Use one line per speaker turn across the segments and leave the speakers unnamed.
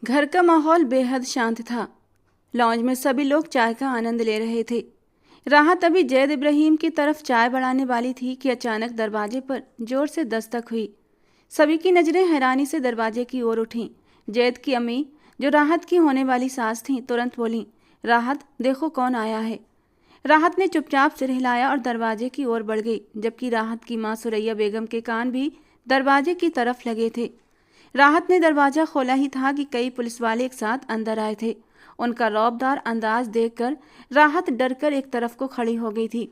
घर का माहौल बेहद शांत था। लॉन्ज में सभी लोग चाय का आनंद ले रहे थे। राहत अभी जैद इब्राहिम की तरफ चाय बढ़ाने वाली थी कि अचानक दरवाजे पर जोर से दस्तक हुई। सभी की नज़रें हैरानी से दरवाजे की ओर उठीं। जैद की अम्मी, जो राहत की होने वाली सास थीं, तुरंत बोलीं, राहत देखो कौन आया है। राहत ने चुपचाप सिर हिलाया और दरवाजे की ओर बढ़ गई, जबकि राहत की मां सुरैया बेगम के कान भी दरवाजे की तरफ लगे थे। राहत ने दरवाजा खोला ही था कि कई पुलिस वाले एक साथ अंदर आए थे। उनका रौबदार अंदाज देखकर राहत डरकर एक तरफ को खड़ी हो गई थी।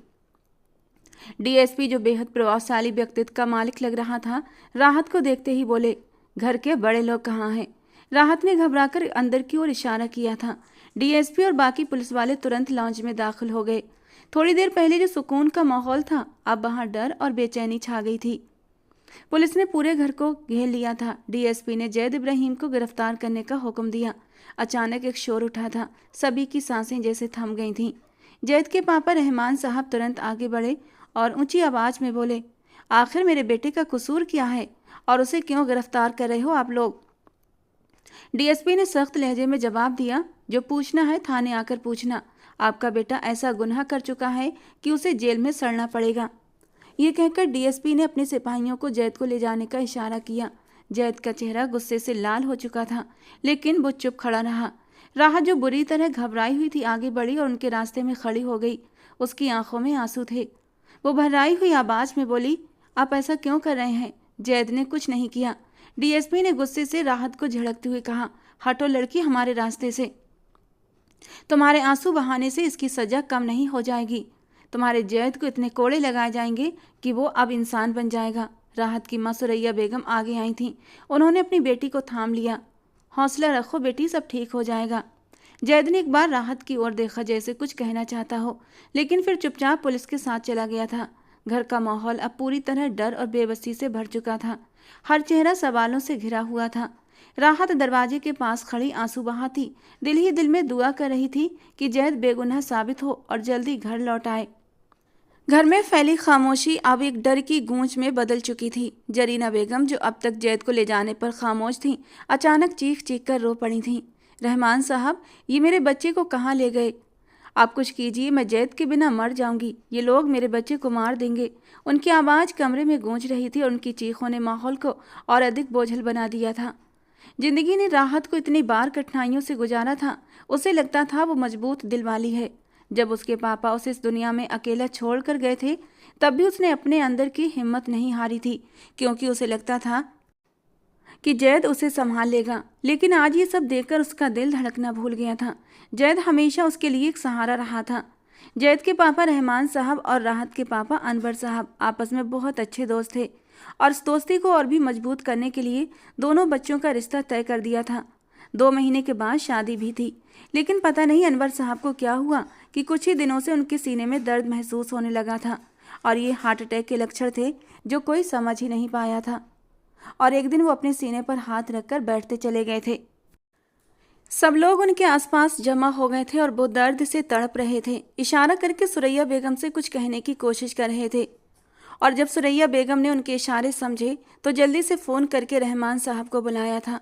डीएसपी, जो बेहद प्रभावशाली व्यक्तित्व का मालिक लग रहा था, राहत को देखते ही बोले, घर के बड़े लोग कहाँ हैं? राहत ने घबराकर अंदर की ओर इशारा किया था। डीएसपी और बाकी पुलिस वाले तुरंत लॉन्ज में दाखिल हो गए। थोड़ी देर पहले जो सुकून का माहौल था, अब वहां डर और बेचैनी छा गई थी। पुलिस ने पूरे घर को घेर लिया था। डीएसपी ने जैद इब्राहिम को गिरफ्तार करने का हुक्म दिया। अचानक एक शोर उठा था। सभी की सांसें जैसे थम गई थीं। जैद के पापा रहमान साहब तुरंत आगे बढ़े और ऊंची आवाज में बोले, आखिर मेरे बेटे का कसूर क्या है और उसे क्यों गिरफ्तार कर रहे हो आप लोग? डीएसपी ने सख्त लहजे में जवाब दिया, जो पूछना है थाने आकर पूछना। आपका बेटा ऐसा गुनाह कर चुका है कि उसे जेल में सड़ना पड़ेगा। ये कहकर डीएसपी ने अपने सिपाहियों को जैद को ले जाने का इशारा किया। जैद का चेहरा गुस्से से लाल हो चुका था, लेकिन वो चुप खड़ा रहा। राहत, जो बुरी तरह घबराई हुई थी, आगे बढ़ी और उनके रास्ते में खड़ी हो गई। उसकी आंखों में आंसू थे। वो भर्राई हुई आवाज में बोली, आप ऐसा क्यों कर रहे हैं? जैद ने कुछ नहीं किया। डीएसपी ने गुस्से से राहत को झिड़कते हुए कहा, हटो लड़की हमारे रास्ते से। तुम्हारे आंसू बहाने से इसकी सजा कम नहीं हो जाएगी। तुम्हारे जैद को इतने कोड़े लगाए जाएंगे कि वो अब इंसान बन जाएगा। राहत की मां सुरैया बेगम आगे आई थीं। उन्होंने अपनी बेटी को थाम लिया। हौसला रखो बेटी, सब ठीक हो जाएगा। जैद ने एक बार राहत की ओर देखा, जैसे कुछ कहना चाहता हो, लेकिन फिर चुपचाप पुलिस के साथ चला गया था। घर का माहौल अब पूरी तरह डर और बेबसी से भर चुका था। हर चेहरा सवालों से घिरा हुआ था। राहत दरवाजे के पास खड़ी आंसू बहाती दिल ही दिल में दुआ कर रही थी कि जैद बेगुनाह साबित हो और जल्दी घर लौट आए। घर में फैली खामोशी अब एक डर की गूंज में बदल चुकी थी। जरीना बेगम, जो अब तक जैद को ले जाने पर खामोश थीं, अचानक चीख चीख कर रो पड़ी थीं। रहमान साहब, ये मेरे बच्चे को कहाँ ले गए? आप कुछ कीजिए, मैं जैद के बिना मर जाऊंगी। ये लोग मेरे बच्चे को मार देंगे। उनकी आवाज़ कमरे में गूंज रही थी और उनकी चीखों ने माहौल को और अधिक बोझल बना दिया था। जिंदगी ने राहत को इतनी बार कठिनाइयों से गुजारा था, उसे लगता था वो मजबूत दिल वाली है। जब उसके पापा उसे इस दुनिया में अकेला छोड़ कर गए थे, तब भी उसने अपने अंदर की हिम्मत नहीं हारी थी, क्योंकि उसे लगता था कि जैद उसे संभाल लेगा। लेकिन आज ये सब देखकर उसका दिल धड़कना भूल गया था। जैद हमेशा उसके लिए एक सहारा रहा था। जैद के पापा रहमान साहब और राहत के पापा अनवर साहब आपस में बहुत अच्छे दोस्त थे और इस दोस्ती को और भी मजबूत करने के लिए दोनों बच्चों का रिश्ता तय कर दिया था। 2 महीने के बाद शादी भी थी, लेकिन पता नहीं अनवर साहब को क्या हुआ कि कुछ ही दिनों से उनके सीने में दर्द महसूस होने लगा था और ये हार्ट अटैक के लक्षण थे जो कोई समझ ही नहीं पाया था। और एक दिन वो अपने सीने पर हाथ रखकर बैठते चले गए थे। सब लोग उनके आसपास जमा हो गए थे और वो दर्द से तड़प रहे थे। इशारा करके सुरैया बेगम से कुछ कहने की कोशिश कर रहे थे और जब सुरैया बेगम ने उनके इशारे समझे तो जल्दी से फ़ोन करके रहमान साहब को बुलाया था,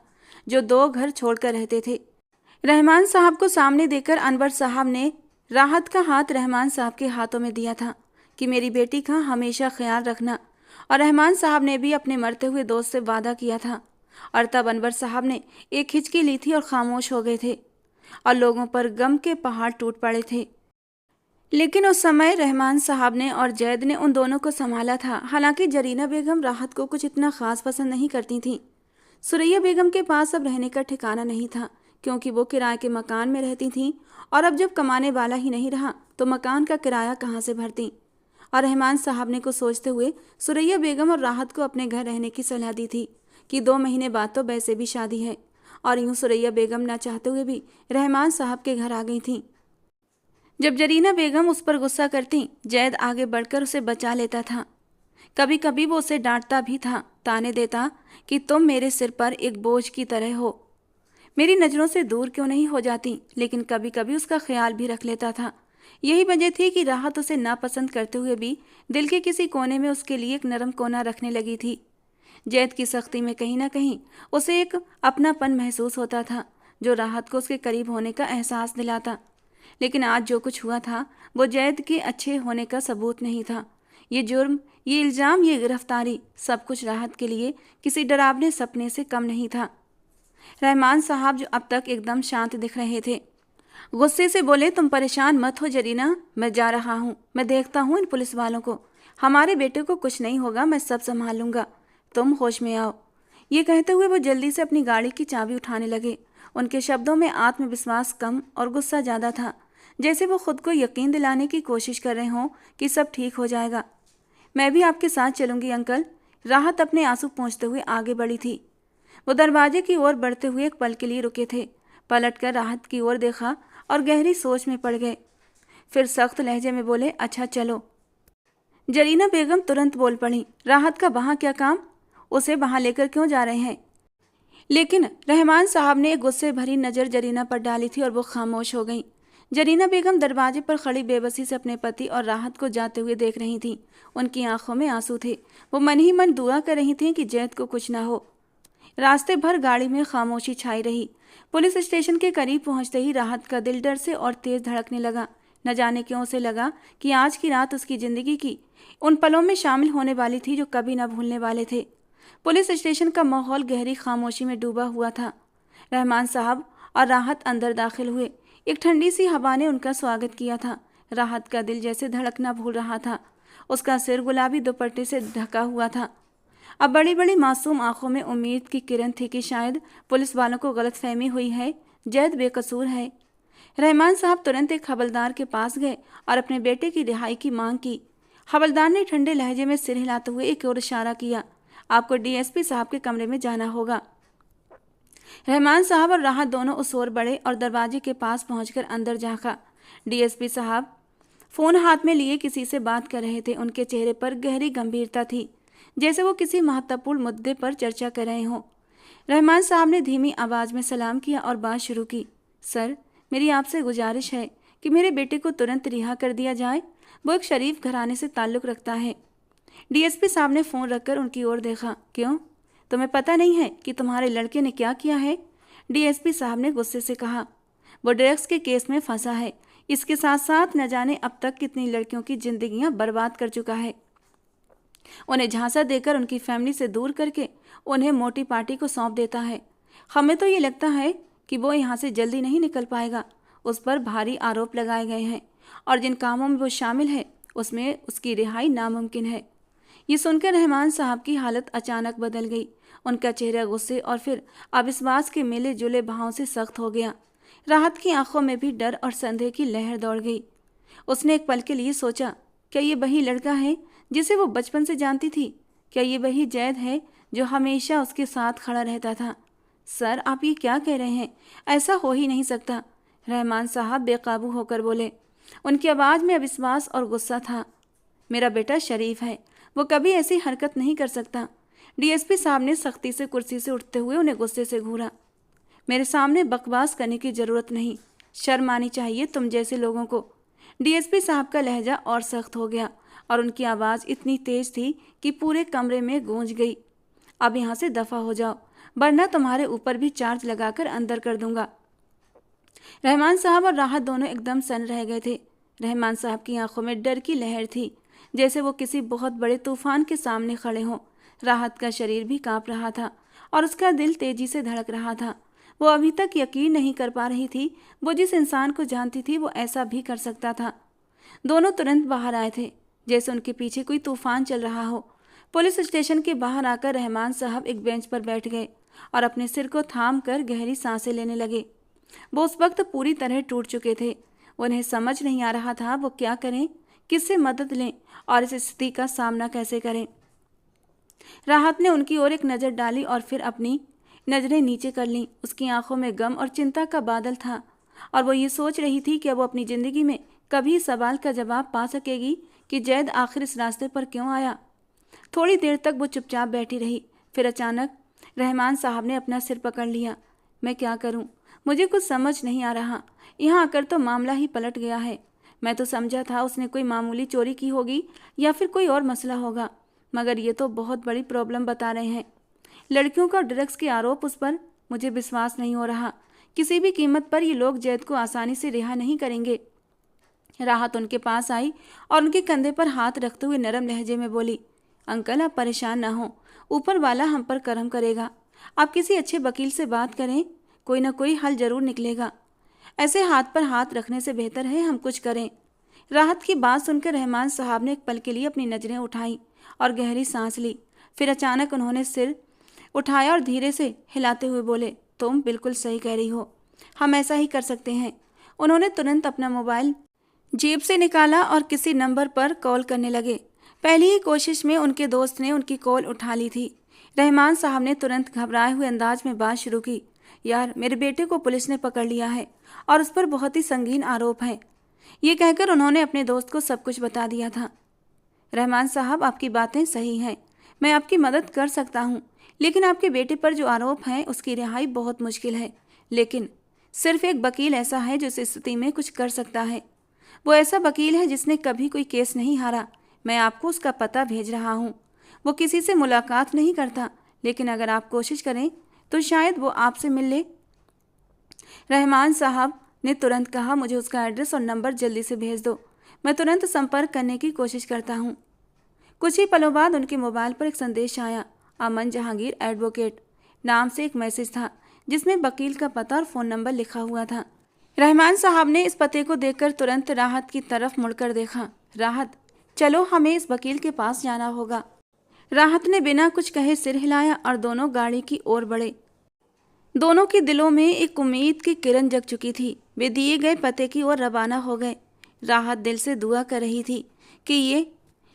जो 2 घर छोड़कर रहते थे। रहमान साहब को सामने देखकर अनवर साहब ने राहत का हाथ रहमान साहब के हाथों में दिया था कि मेरी बेटी का हमेशा ख्याल रखना। और रहमान साहब ने भी अपने मरते हुए दोस्त से वादा किया था। और तब अनवर साहब ने एक हिचकी ली थी और खामोश हो गए थे और लोगों पर गम के पहाड़ टूट पड़े थे। लेकिन उस समय रहमान साहब ने और जैद ने उन दोनों को संभाला था। हालांकि जरीना बेगम राहत को कुछ इतना खास पसंद नहीं करती थीं। सुरैया बेगम के पास अब रहने का ठिकाना नहीं था, क्योंकि वो किराए के मकान में रहती थीं और अब जब कमाने वाला ही नहीं रहा तो मकान का किराया कहाँ से भरती। और रहमान साहब ने कुछ सोचते हुए सुरैया बेगम और राहत को अपने घर रहने की सलाह दी थी कि 2 महीने बाद तो वैसे भी शादी है। और यूं सुरैया बेगम ना चाहते हुए भी रहमान साहब के घर आ गई थीं। जब जरीना बेगम उस पर गुस्सा करती, जैद आगे बढ़कर उसे बचा लेता था। कभी कभी वो उसे डांटता भी था, ताने देता कि तुम मेरे सिर पर एक बोझ की तरह हो, मेरी नज़रों से दूर क्यों नहीं हो जाती। लेकिन कभी कभी उसका ख्याल भी रख लेता था। यही वजह थी कि राहत उसे नापसंद करते हुए भी दिल के किसी कोने में उसके लिए एक नरम कोना रखने लगी थी। जैद की सख्ती में कहीं ना कहीं उसे एक अपनापन महसूस होता था। जो राहत को उसके करीब होने का एहसास दिलाता। लेकिन आज जो कुछ हुआ था वो जैद के अच्छे होने का सबूत नहीं था। ये जुर्म, ये इल्ज़ाम, ये गिरफ्तारी, सब कुछ राहत के लिए किसी डरावने सपने से कम नहीं था। रहमान साहब, जो अब तक एकदम शांत दिख रहे थे, गुस्से से बोले, तुम परेशान मत हो जरीना, मैं जा रहा हूँ, मैं देखता हूँ इन पुलिस वालों को। हमारे बेटे को कुछ नहीं होगा, मैं सब संभाल लूँगा, तुम होश में आओ। ये कहते हुए वो जल्दी से अपनी गाड़ी की चाबी उठाने लगे। उनके शब्दों में आत्मविश्वास कम और गुस्सा ज़्यादा था, जैसे वो खुद को यकीन दिलाने की कोशिश कर रहे हों कि सब ठीक हो जाएगा। मैं भी आपके साथ चलूँगी अंकल। राहत अपने आंसू पोंछते हुए आगे बढ़ी थी। वो दरवाजे की ओर बढ़ते हुए एक पल के लिए रुके थे। पलटकर राहत की ओर देखा और गहरी सोच में पड़ गए। फिर सख्त लहजे में बोले, अच्छा चलो। जरीना बेगम तुरंत बोल पड़ी, राहत का वहाँ क्या काम? उसे वहाँ लेकर क्यों जा रहे हैं? लेकिन रहमान साहब ने एक गुस्से भरी नज़र जरीना पर डाली थी और वो खामोश हो गई। जरीना बेगम दरवाजे पर खड़ी बेबसी से अपने पति और राहत को जाते हुए देख रही थीं। उनकी आंखों में आंसू थे। वो मन ही मन दुआ कर रही थीं कि जैद को कुछ ना हो। रास्ते भर गाड़ी में खामोशी छाई रही। पुलिस स्टेशन के करीब पहुंचते ही राहत का दिल डर से और तेज धड़कने लगा। न जाने क्यों उसे लगा कि आज की रात उसकी जिंदगी की उन पलों में शामिल होने वाली थी जो कभी न भूलने वाले थे। पुलिस स्टेशन का माहौल गहरी खामोशी में डूबा हुआ था। रहमान साहब और राहत अंदर दाखिल हुए। एक ठंडी सी हवा ने उनका स्वागत किया था। राहत का दिल जैसे धड़कना भूल रहा था। उसका सिर गुलाबी दुपट्टे से ढका हुआ था। अब बड़ी बड़ी मासूम आंखों में उम्मीद की किरण थी कि शायद पुलिस वालों को गलतफहमी हुई है, जैद बेकसूर है। रहमान साहब तुरंत एक हवलदार के पास गए और अपने बेटे की रिहाई की मांग की। हवलदार ने ठंडे लहजे में सिर हिलाते हुए एक और इशारा किया, आपको डीएसपी साहब के कमरे में जाना होगा। रहमान साहब और राहत दोनों उस ओर बढ़े और दरवाजे के पास पहुंचकर अंदर झांका। डीएसपी साहब फोन हाथ में लिए किसी से बात कर रहे थे। उनके चेहरे पर गहरी गंभीरता थी, जैसे वो किसी महत्वपूर्ण मुद्दे पर चर्चा कर रहे हों। रहमान साहब ने धीमी आवाज़ में सलाम किया और बात शुरू की, सर, मेरी आपसे गुजारिश है कि मेरे बेटे को तुरंत रिहा कर दिया जाए। वो एक शरीफ घराने से ताल्लुक़ रखता है। डीएसपी साहब ने फ़ोन रखकर उनकी ओर देखा, क्यों, तुम्हें पता नहीं है कि तुम्हारे लड़के ने क्या किया है? डीएसपी साहब ने गुस्से से कहा, वो ड्रग्स के केस में फंसा है। इसके साथ साथ न जाने अब तक कितनी लड़कियों की जिंदगियां बर्बाद कर चुका है। उन्हें झांसा देकर उनकी फैमिली से दूर करके उन्हें मोटी पार्टी को सौंप देता है। हमें तो ये लगता है कि वो यहाँ से जल्दी नहीं निकल पाएगा। उस पर भारी आरोप लगाए गए हैं और जिन कामों में वो शामिल है उसमें उसकी रिहाई नामुमकिन है। ये सुनकर रहमान साहब की हालत अचानक बदल गई। उनका चेहरा गुस्से और फिर अविश्वास के मिले जुले भावों से सख्त हो गया। राहत की आंखों में भी डर और संदेह की लहर दौड़ गई। उसने एक पल के लिए सोचा, क्या ये वही लड़का है जिसे वो बचपन से जानती थी? क्या ये वही जैद है जो हमेशा उसके साथ खड़ा रहता था? सर, आप ये क्या कह रहे हैं? ऐसा हो ही नहीं सकता। रहमान साहब बेकाबू होकर बोले। उनकी आवाज़ में अविश्वास और गुस्सा था। मेरा बेटा शरीफ है, वो कभी ऐसी हरकत नहीं कर सकता। डीएसपी साहब ने सख्ती से कुर्सी से उठते हुए उन्हें गुस्से से घूरा। मेरे सामने बकवास करने की ज़रूरत नहीं, शर्म आनी चाहिए तुम जैसे लोगों को। डीएसपी साहब का लहजा और सख्त हो गया और उनकी आवाज़ इतनी तेज थी कि पूरे कमरे में गूंज गई। अब यहाँ से दफ़ा हो जाओ, वरना तुम्हारे ऊपर भी चार्ज लगाकर अंदर कर दूंगा। रहमान साहब और राहत दोनों एकदम सन्न रह गए थे। रहमान साहब की आंखों में डर की लहर थी, जैसे वो किसी बहुत बड़े तूफान के सामने खड़े हों। राहत का शरीर भी कांप रहा था और उसका दिल तेजी से धड़क रहा था। वो अभी तक यकीन नहीं कर पा रही थी वो जिस इंसान को जानती थी वो ऐसा भी कर सकता था। दोनों तुरंत बाहर आए थे, जैसे उनके पीछे कोई तूफान चल रहा हो। पुलिस स्टेशन के बाहर आकर रहमान साहब एक बेंच पर बैठ गए और अपने सिर को थाम कर गहरी सांसें लेने लगे। वो उस वक्त पूरी तरह टूट चुके थे। उन्हें समझ नहीं आ रहा था वो क्या करें, किससे मदद लें और इस स्थिति का सामना कैसे करें। राहत ने उनकी ओर एक नज़र डाली और फिर अपनी नज़रें नीचे कर लीं। उसकी आंखों में गम और चिंता का बादल था और वो ये सोच रही थी कि वो अपनी ज़िंदगी में कभी इस सवाल का जवाब पा सकेगी कि जैद आखिर इस रास्ते पर क्यों आया। थोड़ी देर तक वो चुपचाप बैठी रही। फिर अचानक रहमान साहब ने अपना सिर पकड़ लिया। मैं क्या करूं? मुझे कुछ समझ नहीं आ रहा। यहाँ आकर तो मामला ही पलट गया है। मैं तो समझा था उसने कोई मामूली चोरी की होगी या फिर कोई और मसला होगा, मगर ये तो बहुत बड़ी प्रॉब्लम बता रहे हैं। लड़कियों का ड्रग्स के आरोप उस पर। मुझे विश्वास नहीं हो रहा किसी भी कीमत पर ये लोग जैद को आसानी से रिहा नहीं करेंगे। राहत उनके पास आई और उनके कंधे पर हाथ रखते हुए नरम लहजे में बोली, अंकल आप परेशान ना हो, ऊपर वाला हम पर करम करेगा। आप किसी अच्छे वकील से बात करें, कोई ना कोई हल जरूर निकलेगा। ऐसे हाथ पर हाथ रखने से बेहतर है हम कुछ करें। राहत की बात सुनकर रहमान साहब ने एक पल के लिए अपनी नजरें उठाई और गहरी सांस ली। फिर अचानक उन्होंने सिर उठाया और धीरे से हिलाते हुए बोले, तुम बिल्कुल सही कह रही हो, हम ऐसा ही कर सकते हैं। उन्होंने तुरंत अपना मोबाइल जेब से निकाला और किसी नंबर पर कॉल करने लगे। पहली ही कोशिश में उनके दोस्त ने उनकी कॉल उठा ली थी। रहमान साहब ने तुरंत घबराए हुए अंदाज में बात शुरू की, यार मेरे बेटे को पुलिस ने पकड़ लिया है और उस पर बहुत ही संगीन आरोप है। ये कहकर उन्होंने अपने दोस्त को सब कुछ बता दिया था। रहमान साहब आपकी बातें सही हैं, मैं आपकी मदद कर सकता हूँ, लेकिन आपके बेटे पर जो आरोप है उसकी रिहाई बहुत मुश्किल है। लेकिन सिर्फ एक वकील ऐसा है जो इस स्थिति में कुछ कर सकता है। वो ऐसा वकील है जिसने कभी कोई केस नहीं हारा। मैं आपको उसका पता भेज रहा हूँ। वो किसी से मुलाकात नहीं करता, लेकिन अगर आप कोशिश करें तो शायद वो आपसे मिल ले। रहमान साहब ने तुरंत कहा, मुझे उसका एड्रेस और नंबर जल्दी से भेज दो, मैं तुरंत संपर्क करने की कोशिश करता हूँ। कुछ ही पलों बाद उनके मोबाइल पर एक संदेश आया। अमन जहांगीर एडवोकेट नाम से एक मैसेज था जिसमें वकील का पता और फ़ोन नंबर लिखा हुआ था। रहमान साहब ने इस पते को देखकर तुरंत राहत की तरफ मुड़कर देखा। राहत, चलो हमें इस वकील के पास जाना होगा। राहत ने बिना कुछ कहे सिर हिलाया और दोनों गाड़ी की ओर बढ़े। दोनों के दिलों में एक उम्मीद की किरण जग चुकी थी। वे दिए गए पते की ओर रवाना हो गए। राहत दिल से दुआ कर रही थी कि ये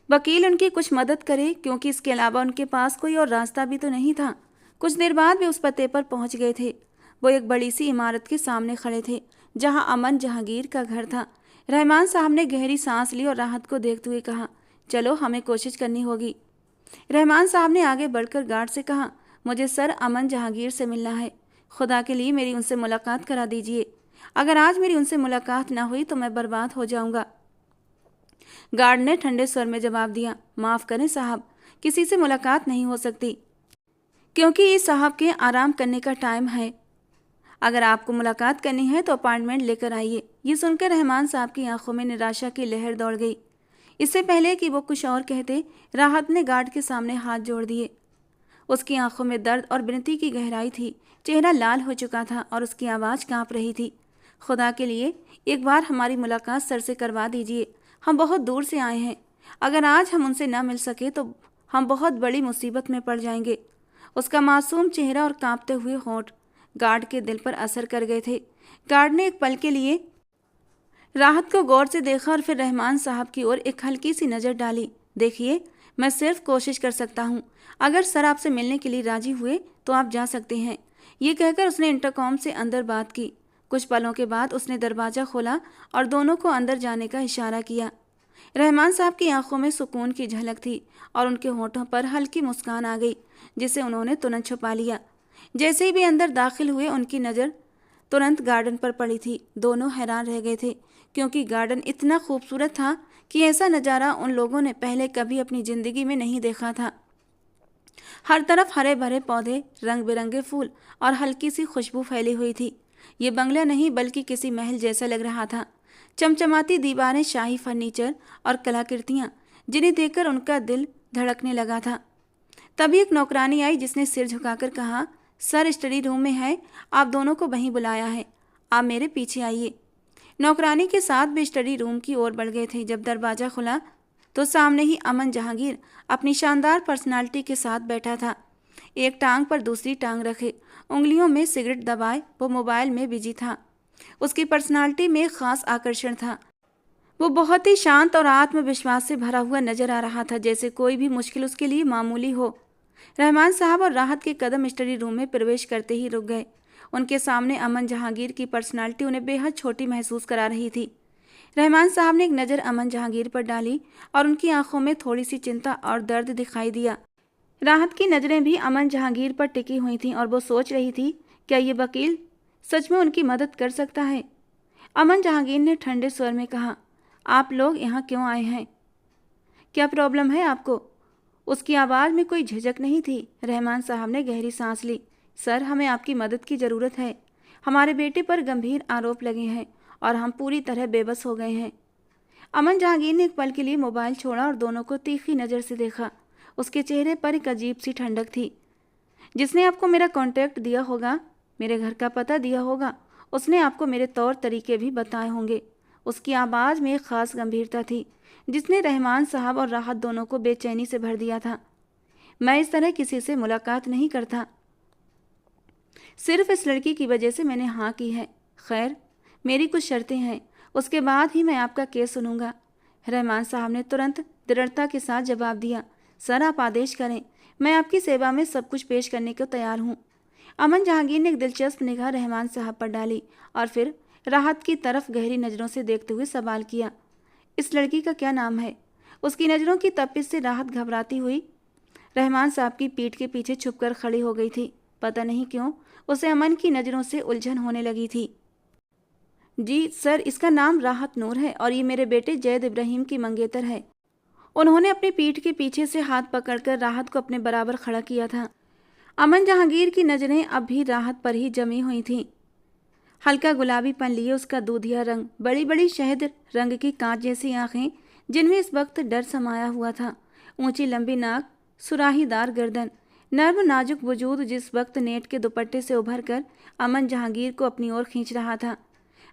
वकील उनकी कुछ मदद करे, क्योंकि इसके अलावा उनके पास कोई और रास्ता भी तो नहीं था। कुछ देर बाद वे उस पते पर पहुंच गए थे। वो एक बड़ी सी इमारत के सामने खड़े थे जहां अमन जहांगीर का घर था। रहमान साहब ने गहरी सांस ली और राहत को देखते हुए कहा, चलो हमें कोशिश करनी होगी। रहमान साहब ने आगे बढ़कर गार्ड से कहा, मुझे सर अमन जहांगीर से मिलना है, खुदा के लिए मेरी उनसे मुलाकात करा दीजिए। अगर आज मेरी उनसे मुलाकात ना हुई तो मैं बर्बाद हो जाऊंगा। गार्ड ने ठंडे स्वर में जवाब दिया, माफ़ करें साहब, किसी से मुलाकात नहीं हो सकती, क्योंकि इस साहब के आराम करने का टाइम है। अगर आपको मुलाकात करनी है तो अपॉइंटमेंट लेकर आइए। ये सुनकर रहमान साहब की आंखों में निराशा की लहर दौड़ गई। इससे पहले कि वो कुछ और कहते, राहत ने गार्ड के सामने हाथ जोड़ दिए। उसकी आंखों में दर्द और विनती की गहराई थी। चेहरा लाल हो चुका था और उसकी आवाज़ कांप रही थी। खुदा के लिए एक बार हमारी मुलाकात सर से करवा दीजिए, हम बहुत दूर से आए हैं। अगर आज हम उनसे न मिल सके तो हम बहुत बड़ी मुसीबत में पड़ जाएंगे। उसका मासूम चेहरा और कांपते हुए होंठ गार्ड के दिल पर असर कर गए थे। गार्ड ने एक पल के लिए राहत को गौर से देखा और फिर रहमान साहब की ओर एक हल्की सी नज़र डाली। देखिए, मैं सिर्फ कोशिश कर सकता हूँ। अगर सर आपसे मिलने के लिए राजी हुए तो आप जा सकते हैं। ये कहकर उसने इंटरकॉम से अंदर बात की। कुछ पलों के बाद उसने दरवाज़ा खोला और दोनों को अंदर जाने का इशारा किया। रहमान साहब की आंखों में सुकून की झलक थी और उनके होठों पर हल्की मुस्कान आ गई, जिसे उन्होंने तुरंत छुपा लिया। जैसे ही वे अंदर दाखिल हुए उनकी नज़र तुरंत गार्डन पर पड़ी थी। दोनों हैरान रह गए थे, क्योंकि गार्डन इतना खूबसूरत था कि ऐसा नज़ारा उन लोगों ने पहले कभी अपनी ज़िंदगी में नहीं देखा था। हर तरफ हरे भरे पौधे, रंग बिरंगे फूल और हल्की सी खुशबू फैली हुई थी। ये बंगला नहीं बल्कि किसी महल जैसा लग रहा था। चमचमाती दीवारें, शाही फर्नीचर और कलाकृतियाँ, जिन्हें देखकर उनका दिल धड़कने लगा था। तभी एक नौकरानी आई जिसने सिर झुकाकर कहा, सर स्टडी रूम में है, आप दोनों को वहीं बुलाया है, आप मेरे पीछे आइए। नौकरानी के साथ भी स्टडी रूम की ओर बढ़ गए थे। जब दरवाज़ा खुला तो सामने ही अमन जहांगीर अपनी शानदार पर्सनालिटी के साथ बैठा था। एक टांग पर दूसरी टांग रखे, उंगलियों में सिगरेट दबाए वो मोबाइल में बिजी था। उसकी पर्सनालिटी में एक खास आकर्षण था। वो बहुत ही शांत और आत्मविश्वास से भरा हुआ नजर आ रहा था, जैसे कोई भी मुश्किल उसके लिए मामूली हो। रहमान साहब और राहत के कदम स्टडी रूम में प्रवेश करते ही रुक गए। उनके सामने अमन जहांगीर की पर्सनालिटी उन्हें बेहद छोटी महसूस करा रही थी। रहमान साहब ने एक नज़र अमन जहांगीर पर डाली और उनकी आंखों में थोड़ी सी चिंता और दर्द दिखाई दिया। राहत की नज़रें भी अमन जहांगीर पर टिकी हुई थीं और वो सोच रही थी, क्या ये वकील सच में उनकी मदद कर सकता है। अमन जहांगीर ने ठंडे स्वर में कहा, आप लोग यहाँ क्यों आए हैं, क्या प्रॉब्लम है आपको। उसकी आवाज़ में कोई झिझक नहीं थी। रहमान साहब ने गहरी सांस ली। सर, हमें आपकी मदद की ज़रूरत है। हमारे बेटे पर गंभीर आरोप लगे हैं और हम पूरी तरह बेबस हो गए हैं। अमन जहांगीर ने एक पल के लिए मोबाइल छोड़ा और दोनों को तीखी नज़र से देखा। उसके चेहरे पर एक अजीब सी ठंडक थी। जिसने आपको मेरा कॉन्टैक्ट दिया होगा, मेरे घर का पता दिया होगा, उसने आपको मेरे तौर तरीके भी बताए होंगे। उसकी आवाज़ में एक ख़ास गंभीरता थी जिसने रहमान साहब और राहत दोनों को बेचैनी से भर दिया था। मैं इस तरह किसी से मुलाकात नहीं करता, सिर्फ इस लड़की की वजह से मैंने हाँ की है। खैर, मेरी कुछ शर्तें हैं, उसके बाद ही मैं आपका केस सुनूंगा। रहमान साहब ने तुरंत दृढ़ता के साथ जवाब दिया। सर, आप आदेश करें, मैं आपकी सेवा में सब कुछ पेश करने को तैयार हूँ। अमन जहांगीर ने एक दिलचस्प निगाह रहमान साहब पर डाली और फिर राहत की तरफ गहरी नज़रों से देखते हुए सवाल किया, इस लड़की का क्या नाम है? उसकी नज़रों की तपिश से राहत घबराती हुई रहमान साहब की पीठ के पीछे छुपकर खड़ी हो गई थी। पता नहीं क्यों उसे अमन की नज़रों से उलझन होने लगी थी। जी सर, इसका नाम राहत नूर है और ये मेरे बेटे जैद इब्राहिम की मंगेतर है। उन्होंने अपनी पीठ के पीछे से हाथ पकड़कर राहत को अपने बराबर खड़ा किया था। अमन जहांगीर की नज़रें अब भी राहत पर ही जमी हुई थीं। हल्का गुलाबीपन लिए उसका दूधिया रंग, बड़ी बड़ी शहद रंग की कांच जैसी आंखें जिनमें इस वक्त डर समाया हुआ था, ऊंची लंबी नाक, सुराहीदार गर्दन, नर्म नाजुक वजूद जिस वक्त नेट के दुपट्टे से उभर कर अमन जहांगीर को अपनी ओर खींच रहा था।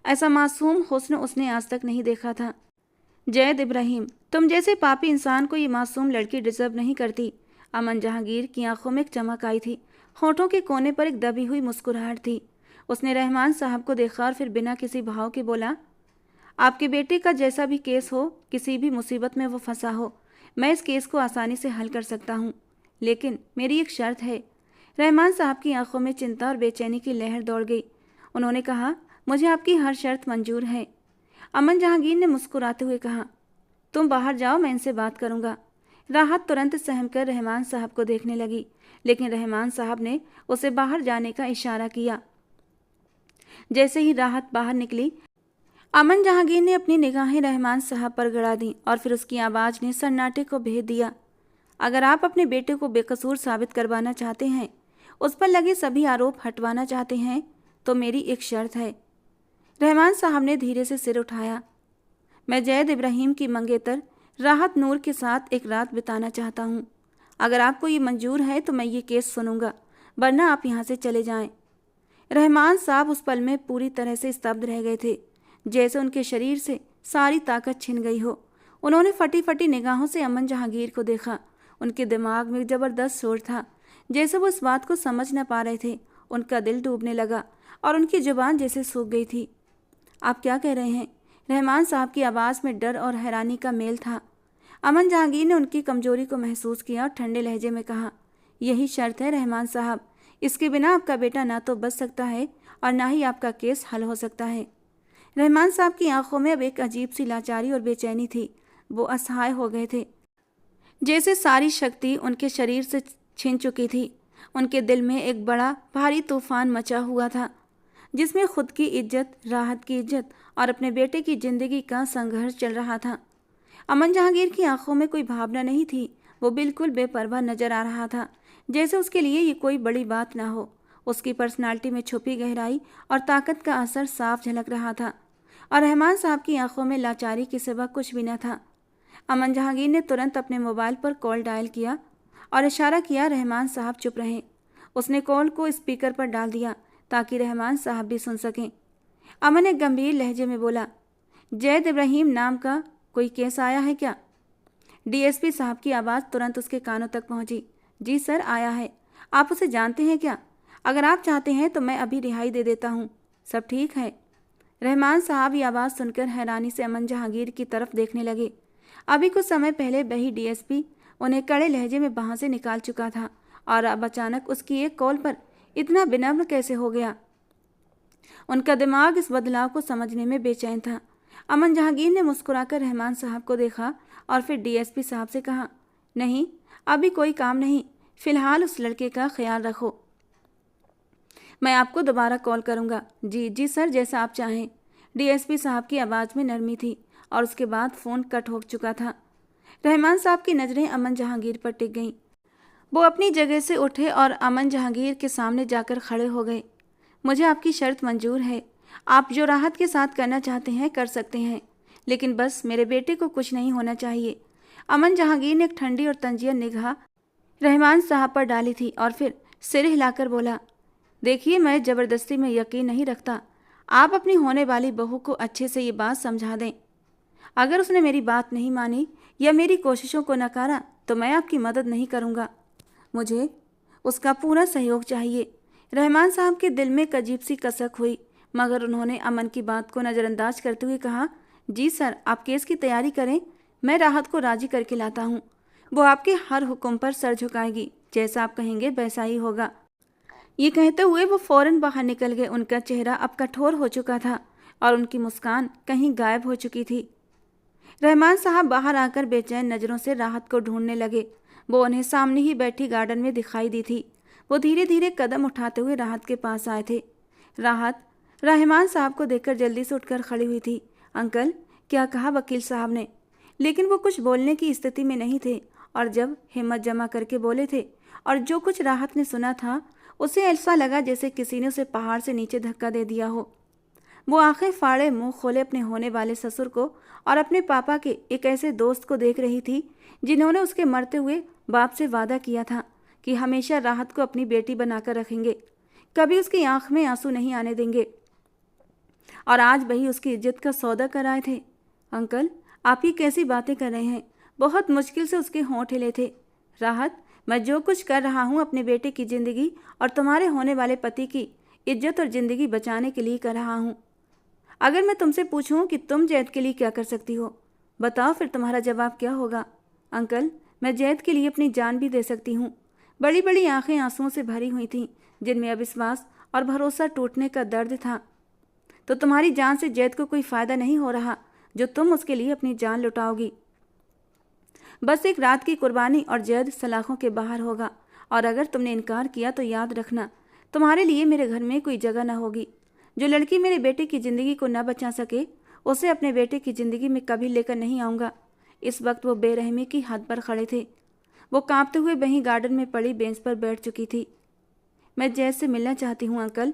ऐसा मासूम हुस्न उसने आज तक नहीं देखा था। जैद इब्राहिम, तुम जैसे पापी इंसान को ये मासूम लड़की डिजर्व नहीं करती। अमन जहांगीर की आंखों में एक चमक आई थी, होठों के कोने पर एक दबी हुई मुस्कुराहट थी। उसने रहमान साहब को देखा और फिर बिना किसी भाव के बोला, आपके बेटे का जैसा भी केस हो, किसी भी मुसीबत में वो फंसा हो, मैं इस केस को आसानी से हल कर सकता हूँ, लेकिन मेरी एक शर्त है। रहमान साहब की आंखों में चिंता और बेचैनी की लहर दौड़ गई। उन्होंने कहा, मुझे आपकी हर शर्त मंजूर है। अमन जहांगीर ने मुस्कुराते हुए कहा, तुम बाहर जाओ, मैं इनसे बात करूंगा। राहत तुरंत सहमकर रहमान साहब को देखने लगी, लेकिन रहमान साहब ने उसे बाहर जाने का इशारा किया। जैसे ही राहत बाहर निकली, अमन जहांगीर ने अपनी निगाहें रहमान साहब पर गड़ा दी और फिर उसकी आवाज़ ने सन्नाटे को भेद दिया। अगर आप अपने बेटे को बेकसूर साबित करवाना चाहते हैं, उस पर लगे सभी आरोप हटवाना चाहते हैं, तो मेरी एक शर्त है। रहमान साहब ने धीरे से सिर उठाया। मैं जैद इब्राहिम की मंगेतर राहत नूर के साथ एक रात बिताना चाहता हूँ। अगर आपको ये मंजूर है तो मैं ये केस सुनूंगा, वरना आप यहाँ से चले जाएं। रहमान साहब उस पल में पूरी तरह से स्तब्ध रह गए थे, जैसे उनके शरीर से सारी ताकत छिन गई हो। उन्होंने फटी फटी निगाहों से अमन जहांगीर को देखा। उनके दिमाग में ज़बरदस्त शोर था, जैसे वो इस बात को समझ न पा रहे थे। उनका दिल डूबने लगा और उनकी जुबान जैसे सूख गई थी। आप क्या कह रहे हैं? रहमान साहब की आवाज़ में डर और हैरानी का मेल था। अमन जहांगीर ने उनकी कमजोरी को महसूस किया और ठंडे लहजे में कहा, यही शर्त है रहमान साहब, इसके बिना आपका बेटा ना तो बच सकता है और ना ही आपका केस हल हो सकता है। रहमान साहब की आंखों में अब एक अजीब सी लाचारी और बेचैनी थी। वो असहाय हो गए थे, जैसे सारी शक्ति उनके शरीर से छिन चुकी थी। उनके दिल में एक बड़ा भारी तूफान मचा हुआ था, जिसमें खुद की इज्जत, राहत की इज्जत और अपने बेटे की जिंदगी का संघर्ष चल रहा था। अमन जहांगीर की आंखों में कोई भावना नहीं थी। वो बिल्कुल बेपरवाह नजर आ रहा था, जैसे उसके लिए ये कोई बड़ी बात ना हो। उसकी पर्सनालिटी में छुपी गहराई और ताकत का असर साफ झलक रहा था, और रहमान साहब की आंखों में लाचारी के सिवा कुछ भी न था। अमन जहांगीर ने तुरंत अपने मोबाइल पर कॉल डायल किया और इशारा किया रहमान साहब चुप रहें। उसने कॉल को स्पीकर पर डाल दिया ताकि रहमान साहब भी सुन सकें। अमन एक गंभीर लहजे में बोला, जैद इब्राहिम नाम का कोई केस आया है क्या? डीएसपी साहब की आवाज़ तुरंत उसके कानों तक पहुंची। जी सर, आया है। आप उसे जानते हैं क्या? अगर आप चाहते हैं तो मैं अभी रिहाई दे देता हूँ। सब ठीक है? रहमान साहब ये आवाज़ सुनकर हैरानी से अमन जहांगीर की तरफ देखने लगे। अभी कुछ समय पहले वही डीएसपी उन्हें कड़े लहजे में वहाँ से निकाल चुका था, और अब अचानक उसकी एक कॉल पर इतना विनम्र कैसे हो गया? उनका दिमाग इस बदलाव को समझने में बेचैन था। अमन जहांगीर ने मुस्कुराकर रहमान साहब को देखा और फिर डीएसपी साहब से कहा, नहीं, अभी कोई काम नहीं, फिलहाल उस लड़के का ख्याल रखो। मैं आपको दोबारा कॉल करूंगा। जी जी सर, जैसा आप चाहें। डीएसपी साहब की आवाज़ में नरमी थी और उसके बाद फ़ोन कट हो चुका था। रहमान साहब की नज़रें अमन जहांगीर पर टिक गईं। वो अपनी जगह से उठे और अमन जहांगीर के सामने जाकर खड़े हो गए। मुझे आपकी शर्त मंजूर है। आप जो राहत के साथ करना चाहते हैं कर सकते हैं, लेकिन बस मेरे बेटे को कुछ नहीं होना चाहिए। अमन जहांगीर ने एक ठंडी और तंजिया निगाह रहमान साहब पर डाली थी और फिर सिर हिलाकर बोला, देखिए, मैं ज़बरदस्ती में यकीन नहीं रखता। आप अपनी होने वाली बहू को अच्छे से ये बात समझा दें। अगर उसने मेरी बात नहीं मानी या मेरी कोशिशों को नकारा तो मैं आपकी मदद नहीं करूँगा। मुझे उसका पूरा सहयोग चाहिए। रहमान साहब के दिल में एक अजीब सी कसक हुई, मगर उन्होंने अमन की बात को नज़रअंदाज करते हुए कहा, जी सर, आप केस की तैयारी करें, मैं राहत को राजी करके लाता हूँ। वो आपके हर हुक्म पर सर झुकाएगी, जैसा आप कहेंगे वैसा ही होगा। ये कहते हुए वो फौरन बाहर निकल गए। उनका चेहरा अब कठोर हो चुका था और उनकी मुस्कान कहीं गायब हो चुकी थी। रहमान साहब बाहर आकर बेचैन नज़रों से राहत को ढूंढने लगे। वो उन्हें सामने ही बैठी गार्डन में दिखाई दी थी। वो धीरे धीरे कदम उठाते हुए राहत के पास आए थे। राहत रहमान साहब को देखकर जल्दी से उठकर खड़ी हुई थी। अंकल, क्या कहा वकील साहब ने? लेकिन वो कुछ बोलने की स्थिति में नहीं थे और जब हिम्मत जमा करके बोले थे और जो कुछ राहत ने सुना था उसे ऐसा लगा जैसे किसी ने उसे पहाड़ से नीचे धक्का दे दिया हो। वो आंखें फाड़े मुंह खोले अपने होने वाले ससुर को और अपने पापा के एक ऐसे दोस्त को देख रही थी जिन्होंने उसके मरते हुए बाप से वादा किया था कि हमेशा राहत को अपनी बेटी बनाकर रखेंगे, कभी उसकी आंख में आंसू नहीं आने देंगे। और आज वही उसकी इज्जत का सौदा कराए थे। अंकल, आप ये कैसी बातें कर रहे हैं? बहुत मुश्किल से उसके होंठ हिले थे। राहत, मैं जो कुछ कर रहा हूँ अपने बेटे की ज़िंदगी और तुम्हारे होने वाले पति की इज्जत और ज़िंदगी बचाने के लिए कर रहा हूँ। अगर मैं तुमसे पूछूं कि तुम जैद के लिए क्या कर सकती हो, बताओ, फिर तुम्हारा जवाब क्या होगा? अंकल, मैं जैद के लिए अपनी जान भी दे सकती हूँ। बड़ी बड़ी आंखें आंसुओं से भरी हुई थीं, जिनमें अविश्वास और भरोसा टूटने का दर्द था। तो तुम्हारी जान से जैद को कोई फ़ायदा नहीं हो रहा जो तुम उसके लिए अपनी जान लुटाओगी। बस एक रात की कुर्बानी और जैद सलाखों के बाहर होगा। और अगर तुमने इनकार किया तो याद रखना, तुम्हारे लिए मेरे घर में कोई जगह न होगी। जो लड़की मेरे बेटे की ज़िंदगी को न बचा सके उसे अपने बेटे की ज़िंदगी में कभी लेकर नहीं आऊँगा। इस वक्त वो बेरहमी की हद पर खड़े थे। वो कांपते हुए वहीं गार्डन में पड़ी बेंच पर बैठ चुकी थी। मैं जैद से मिलना चाहती हूँ अंकल।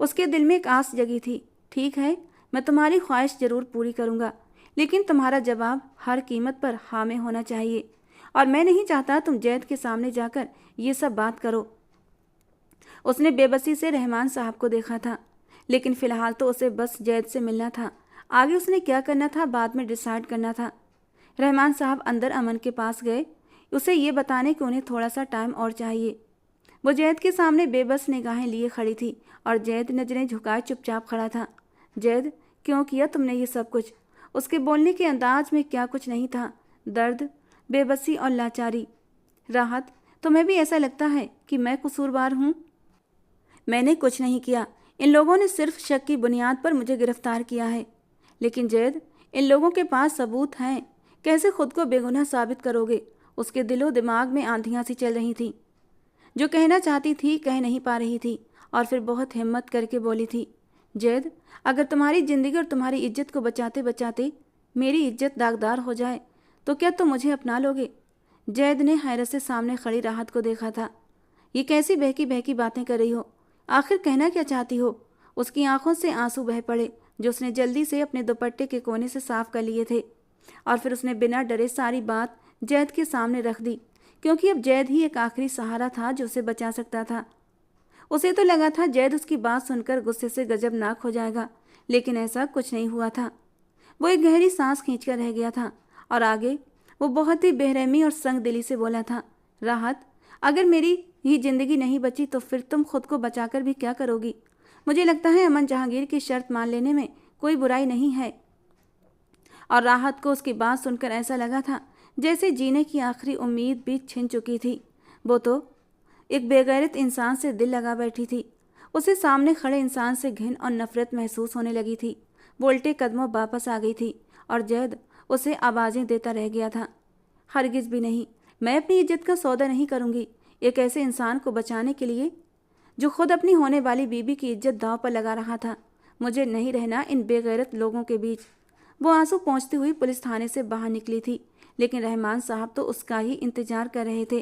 उसके दिल में एक आस जगी थी। ठीक है, मैं तुम्हारी ख्वाहिश ज़रूर पूरी करूँगा, लेकिन तुम्हारा जवाब हर कीमत पर हाँ में होना चाहिए। और मैं नहीं चाहता तुम जैद के सामने जाकर ये सब बात करो। उसने बेबसी से रहमान साहब को देखा था, लेकिन फ़िलहाल तो उसे बस जैद से मिलना था। आगे उसने क्या करना था बाद में डिसाइड करना था। रहमान साहब अंदर अमन के पास गए, उसे ये बताने कि उन्हें थोड़ा सा टाइम और चाहिए। वो जैद के सामने बेबस निगाहें लिए खड़ी थी और जैद नजरें झुकाए चुपचाप खड़ा था। जैद, क्यों किया तुमने ये सब कुछ? उसके बोलने के अंदाज में क्या कुछ नहीं था, दर्द, बेबसी और लाचारी। राहत, तुम्हें भी ऐसा लगता है कि मैं कसूरवार हूँ? मैंने कुछ नहीं किया। इन लोगों ने सिर्फ शक की बुनियाद पर मुझे गिरफ्तार किया है। लेकिन जैद, इन लोगों के पास सबूत हैं। कैसे खुद को बेगुनाह साबित करोगे? उसके दिलो दिमाग में आंधियाँ सी चल रही थीं। जो कहना चाहती थी कह नहीं पा रही थी और फिर बहुत हिम्मत करके बोली थी, जैद, अगर तुम्हारी ज़िंदगी और तुम्हारी इज्जत को बचाते बचाते मेरी इज्जत दागदार हो जाए तो क्या तुम मुझे अपना लोगे? जैद ने हैरत से सामने खड़ी राहत को देखा था। ये कैसी बहकी बहकी बातें कर रही हो? आखिर कहना क्या चाहती हो? उसकी आंखों से आंसू बह पड़े जो उसने जल्दी से अपने दुपट्टे के कोने से साफ कर लिए थे और फिर उसने बिना डरे सारी बात जैद के सामने रख दी, क्योंकि अब जैद ही एक आखिरी सहारा था जो उसे बचा सकता था। उसे तो लगा था जैद उसकी बात सुनकर गुस्से से गजबनाक हो जाएगा, लेकिन ऐसा कुछ नहीं हुआ था। वो एक गहरी सांस खींचकर रह गया था और आगे वो बहुत ही बेरहमी और संगदिली से बोला था, राहत, अगर मेरी ही ज़िंदगी नहीं बची तो फिर तुम खुद को बचाकर भी क्या करोगी? मुझे लगता है अमन जहांगीर की शर्त मान लेने में कोई बुराई नहीं है। और राहत को उसकी बात सुनकर ऐसा लगा था जैसे जीने की आखिरी उम्मीद भी छिन चुकी थी। वो तो एक बेगैरत इंसान से दिल लगा बैठी थी। उसे सामने खड़े इंसान से घिन और नफरत महसूस होने लगी थी। वो उल्टे कदमों वापस आ गई थी और जैद उसे आवाज़ें देता रह गया था, हरगिज़ भी नहीं, मैं अपनी इज्जत का सौदा नहीं करूँगी एक ऐसे इंसान को बचाने के लिए जो खुद अपनी होने वाली बीबी की इज्जत दांव पर लगा रहा था। मुझे नहीं रहना इन बेगैरत लोगों के बीच। वो आंसू पोंछती हुई पुलिस थाने से बाहर निकली थी, लेकिन रहमान साहब तो उसका ही इंतजार कर रहे थे,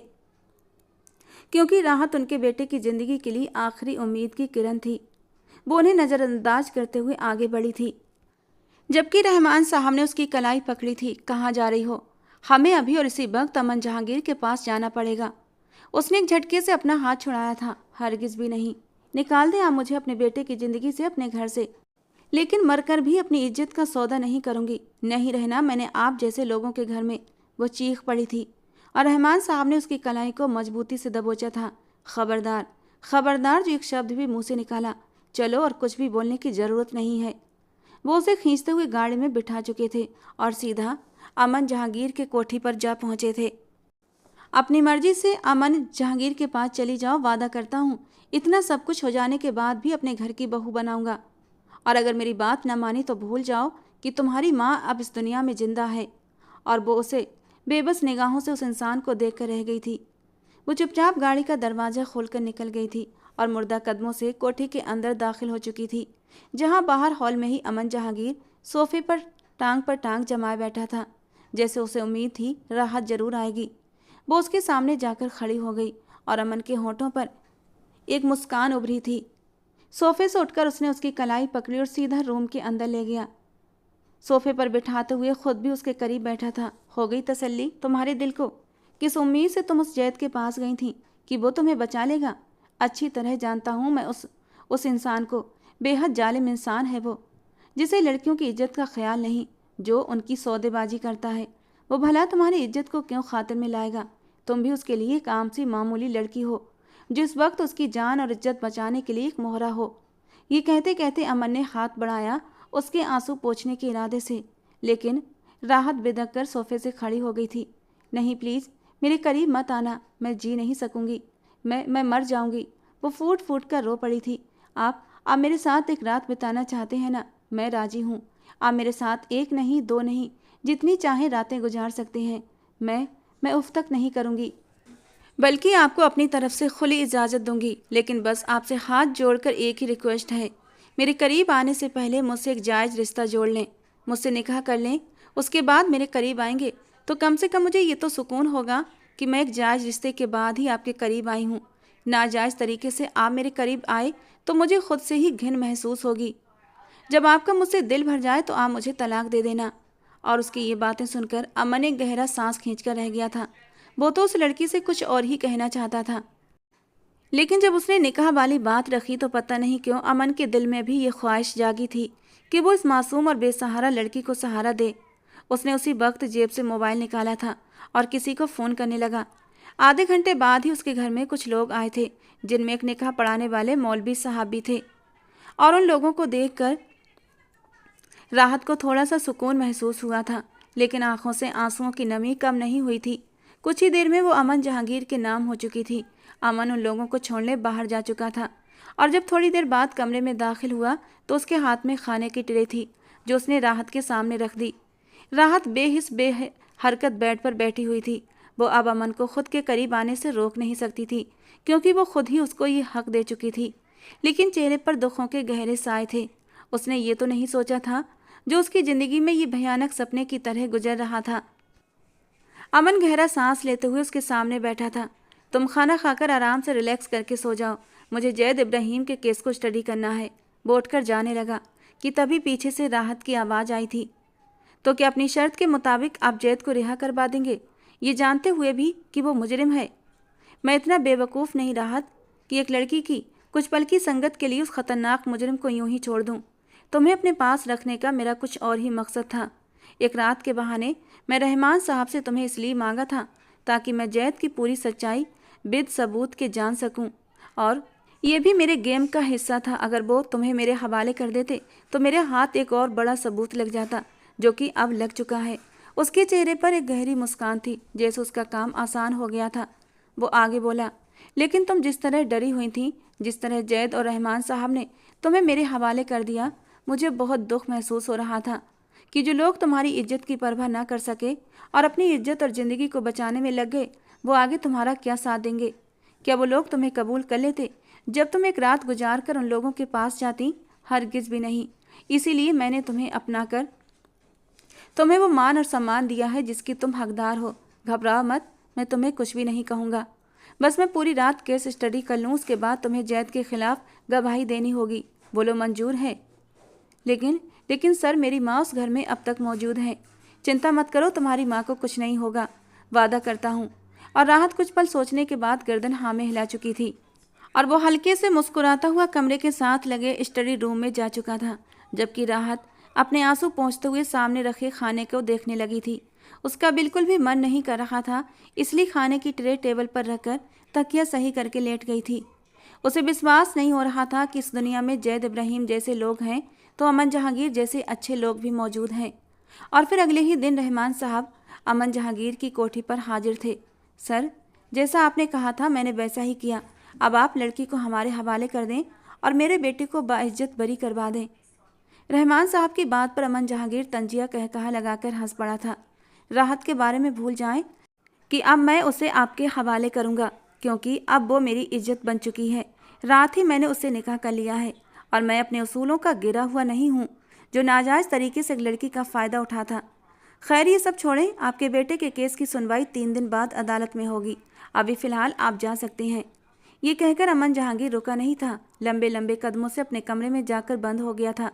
क्योंकि राहत उनके बेटे की ज़िंदगी के लिए आखिरी उम्मीद की किरण थी। वो उन्हें नज़रअंदाज करते हुए आगे बढ़ी थी, जबकि रहमान साहब ने उसकी कलाई पकड़ी थी। कहाँ जा रही हो? हमें अभी और इसी वक्त अमन जहांगीर के पास जाना पड़ेगा। उसने एक झटके से अपना हाथ छुड़ाया था। हरगिज़ भी नहीं। निकाल दें आप मुझे अपने बेटे की ज़िंदगी से, अपने घर से, लेकिन मरकर भी अपनी इज्जत का सौदा नहीं करूंगी। नहीं रहना मैंने आप जैसे लोगों के घर में। वो चीख पड़ी थी और रहमान साहब ने उसकी कलाई को मजबूती से दबोचा था। खबरदार, खबरदार, जो एक शब्द भी मुंह से निकाला, चलो और कुछ भी बोलने की ज़रूरत नहीं है। वो उसे खींचते हुए गाड़ी में बिठा चुके थे और सीधा अमन जहांगीर के कोठी पर जा पहुंचे थे। अपनी मर्जी से अमन जहांगीर के पास चली जाओ, वादा करता हूँ इतना सब कुछ हो जाने के बाद भी अपने घर की बहू बनाऊंगा। और अगर मेरी बात न मानी तो भूल जाओ कि तुम्हारी माँ अब इस दुनिया में जिंदा है। और वो उसे बेबस निगाहों से उस इंसान को देख कर रह गई थी। वो चुपचाप गाड़ी का दरवाज़ा खोलकर निकल गई थी और मुर्दा कदमों से कोठी के अंदर दाखिल हो चुकी थी, जहाँ बाहर हॉल में ही अमन जहांगीर सोफे पर टांग जमाए बैठा था। जैसे उसे उम्मीद थी राहत जरूर आएगी। वो उसके सामने जाकर खड़ी हो गई और अमन के होठों पर एक मुस्कान उभरी थी। सोफे से उठकर उसने उसकी कलाई पकड़ी और सीधा रूम के अंदर ले गया। सोफे पर बिठाते हुए खुद भी उसके करीब बैठा था। हो गई तसल्ली तुम्हारे दिल को? किस उम्मीद से तुम उस जैद के पास गई थी कि वो तुम्हें बचा लेगा? अच्छी तरह जानता हूँ मैं उस इंसान को। बेहद जालिम इंसान है वो, जिसे लड़कियों की इज्जत का ख्याल नहीं, जो उनकी सौदेबाजी करता है। वो भला तुम्हारी इज्जत को क्यों खातिर में लाएगा? तुम भी उसके लिए एक आम सी मामूली लड़की हो, जिस वक्त उसकी जान और इज्जत बचाने के लिए एक मोहरा हो। ये कहते कहते अमन ने हाथ बढ़ाया उसके आंसू पोंछने के इरादे से, लेकिन राहत बिदक कर सोफे से खड़ी हो गई थी। नहीं, प्लीज़ मेरे करीब मत आना, मैं जी नहीं सकूंगी, मैं मर जाऊंगी। वो फूट फूट कर रो पड़ी थी। आप मेरे साथ एक रात बिताना चाहते हैं ना? मैं राजी हूँ। आप मेरे साथ एक नहीं, दो नहीं, जितनी चाहे रातें गुजार सकते हैं। मैं उफ तक नहीं करूँगी, बल्कि आपको अपनी तरफ से खुली इजाज़त दूंगी। लेकिन बस आपसे हाथ जोड़कर एक ही रिक्वेस्ट है, मेरे करीब आने से पहले मुझसे एक जायज़ रिश्ता जोड़ लें, मुझसे निकाह कर लें। उसके बाद मेरे करीब आएंगे तो कम से कम मुझे ये तो सुकून होगा कि मैं एक जायज़ रिश्ते के बाद ही आपके करीब आई हूँ। नाजायज़ तरीके से आप मेरे करीब आए तो मुझे खुद से ही घिन महसूस होगी। जब आपका मुझसे दिल भर जाए तो आप मुझे तलाक दे देना। और उसकी ये बातें सुनकर अमन एक गहरा सांस खींचकर रह गया था। वो तो उस लड़की से कुछ और ही कहना चाहता था, लेकिन जब उसने निकाह वाली बात रखी तो पता नहीं क्यों अमन के दिल में भी ये ख्वाहिश जागी थी कि वो इस मासूम और बेसहारा लड़की को सहारा दे। उसने उसी वक्त जेब से मोबाइल निकाला था और किसी को फ़ोन करने लगा। आधे घंटे बाद ही उसके घर में कुछ लोग आए थे, जिनमें एक निकाह पढ़ाने वाले मौलवी साहब भी थे। और उन लोगों को देखकर राहत को थोड़ा सा सुकून महसूस हुआ था, लेकिन आंखों से आंसुओं की नमी कम नहीं हुई थी। कुछ ही देर में वो अमन जहांगीर के नाम हो चुकी थी। अमन उन लोगों को छोड़ने बाहर जा चुका था और जब थोड़ी देर बाद कमरे में दाखिल हुआ तो उसके हाथ में खाने की ट्रे थी, जो उसने राहत के सामने रख दी। राहत बेहिस बेहरकत बेड पर बैठी हुई थी। वो अब अमन को खुद के करीब आने से रोक नहीं सकती थी, क्योंकि वो खुद ही उसको ये हक दे चुकी थी। लेकिन चेहरे पर दुखों के गहरे साए थे। उसने ये तो नहीं सोचा था जो उसकी ज़िंदगी में ये भयानक सपने की तरह गुजर रहा था। अमन गहरा सांस लेते हुए उसके सामने बैठा था। तुम खाना खाकर आराम से रिलैक्स करके सो जाओ, मुझे जैद इब्राहिम के केस को स्टडी करना है। वो उठकर जाने लगा कि तभी पीछे से राहत की आवाज़ आई थी। तो क्या अपनी शर्त के मुताबिक आप जैद को रिहा करवा देंगे, ये जानते हुए भी कि वो मुजरिम है? मैं इतना बेवकूफ़ नहीं राहत कि एक लड़की की कुछ पल की संगत के लिए उस खतरनाक मुजरिम को यूं ही छोड़ दूं। तुम्हें अपने पास रखने का मेरा कुछ और ही मकसद था। एक रात के बहाने मैं रहमान साहब से तुम्हें इसलिए मांगा था ताकि मैं जैद की पूरी सच्चाई बिद सबूत के जान सकूं, और ये भी मेरे गेम का हिस्सा था। अगर वो तुम्हें मेरे हवाले कर देते तो मेरे हाथ एक और बड़ा सबूत लग जाता, जो कि अब लग चुका है। उसके चेहरे पर एक गहरी मुस्कान थी, जैसे उसका काम आसान हो गया था। वो आगे बोला, लेकिन तुम जिस तरह डरी हुई थी, जिस तरह जैद और रहमान साहब ने तुम्हें मेरे हवाले कर दिया, मुझे बहुत दुख महसूस हो रहा था कि जो लोग तुम्हारी इज्जत की परवाह ना कर सके और अपनी इज्जत और ज़िंदगी को बचाने में लग गए, वो आगे तुम्हारा क्या साथ देंगे? क्या वो लोग तुम्हें कबूल कर लेते जब तुम एक रात गुजार कर उन लोगों के पास जाती? हरगिज़ भी नहीं। इसीलिए मैंने तुम्हें अपना कर तुम्हें वो मान और सम्मान दिया है जिसकी तुम हकदार हो। घबराओ मत, मैं तुम्हें कुछ भी नहीं कहूँगा। बस मैं पूरी रात केस स्टडी कर लूँ, उसके बाद तुम्हें जैद के खिलाफ गवाही देनी होगी। बोलो मंजूर है। लेकिन लेकिन सर, मेरी माँ उस घर में अब तक मौजूद है। चिंता मत करो, तुम्हारी माँ को कुछ नहीं होगा, वादा करता हूँ। और राहत कुछ पल सोचने के बाद गर्दन हाँ में हिला चुकी थी और वो हल्के से मुस्कुराता हुआ कमरे के साथ लगे स्टडी रूम में जा चुका था, जबकि राहत अपने आंसू पोंछते हुए सामने रखे खाने को देखने लगी थी। उसका बिल्कुल भी मन नहीं कर रहा था, इसलिए खाने की ट्रे टेबल पर रखकर तकिया सही करके लेट गई थी। उसे विश्वास नहीं हो रहा था कि इस दुनिया में जैद इब्राहिम जैसे लोग हैं तो अमन जहांगीर जैसे अच्छे लोग भी मौजूद हैं। और फिर अगले ही दिन रहमान साहब अमन जहांगीर की कोठी पर हाजिर थे। सर, जैसा आपने कहा था मैंने वैसा ही किया। अब आप लड़की को हमारे हवाले कर दें और मेरे बेटे को बाइज्जत बरी करवा दें। रहमान साहब की बात पर अमन जहांगीर तंजिया कहा लगाकर हंस पड़ा था। राहत के बारे में भूल जाएं कि अब मैं उसे आपके हवाले करूंगा, क्योंकि अब वो मेरी इज्जत बन चुकी है। रात ही मैंने उससे निकाह कर लिया है और मैं अपने उसूलों का गिरा हुआ नहीं हूँ जो नाजायज़ तरीके से एक लड़की का फ़ायदा उठाता। खैर, ये सब छोड़ें, आपके बेटे के केस की सुनवाई 3 दिन बाद अदालत में होगी। अभी फ़िलहाल आप जा सकते हैं। ये कहकर अमन जहांगीर रुका नहीं था, लंबे लंबे कदमों से अपने कमरे में जाकर बंद हो गया था,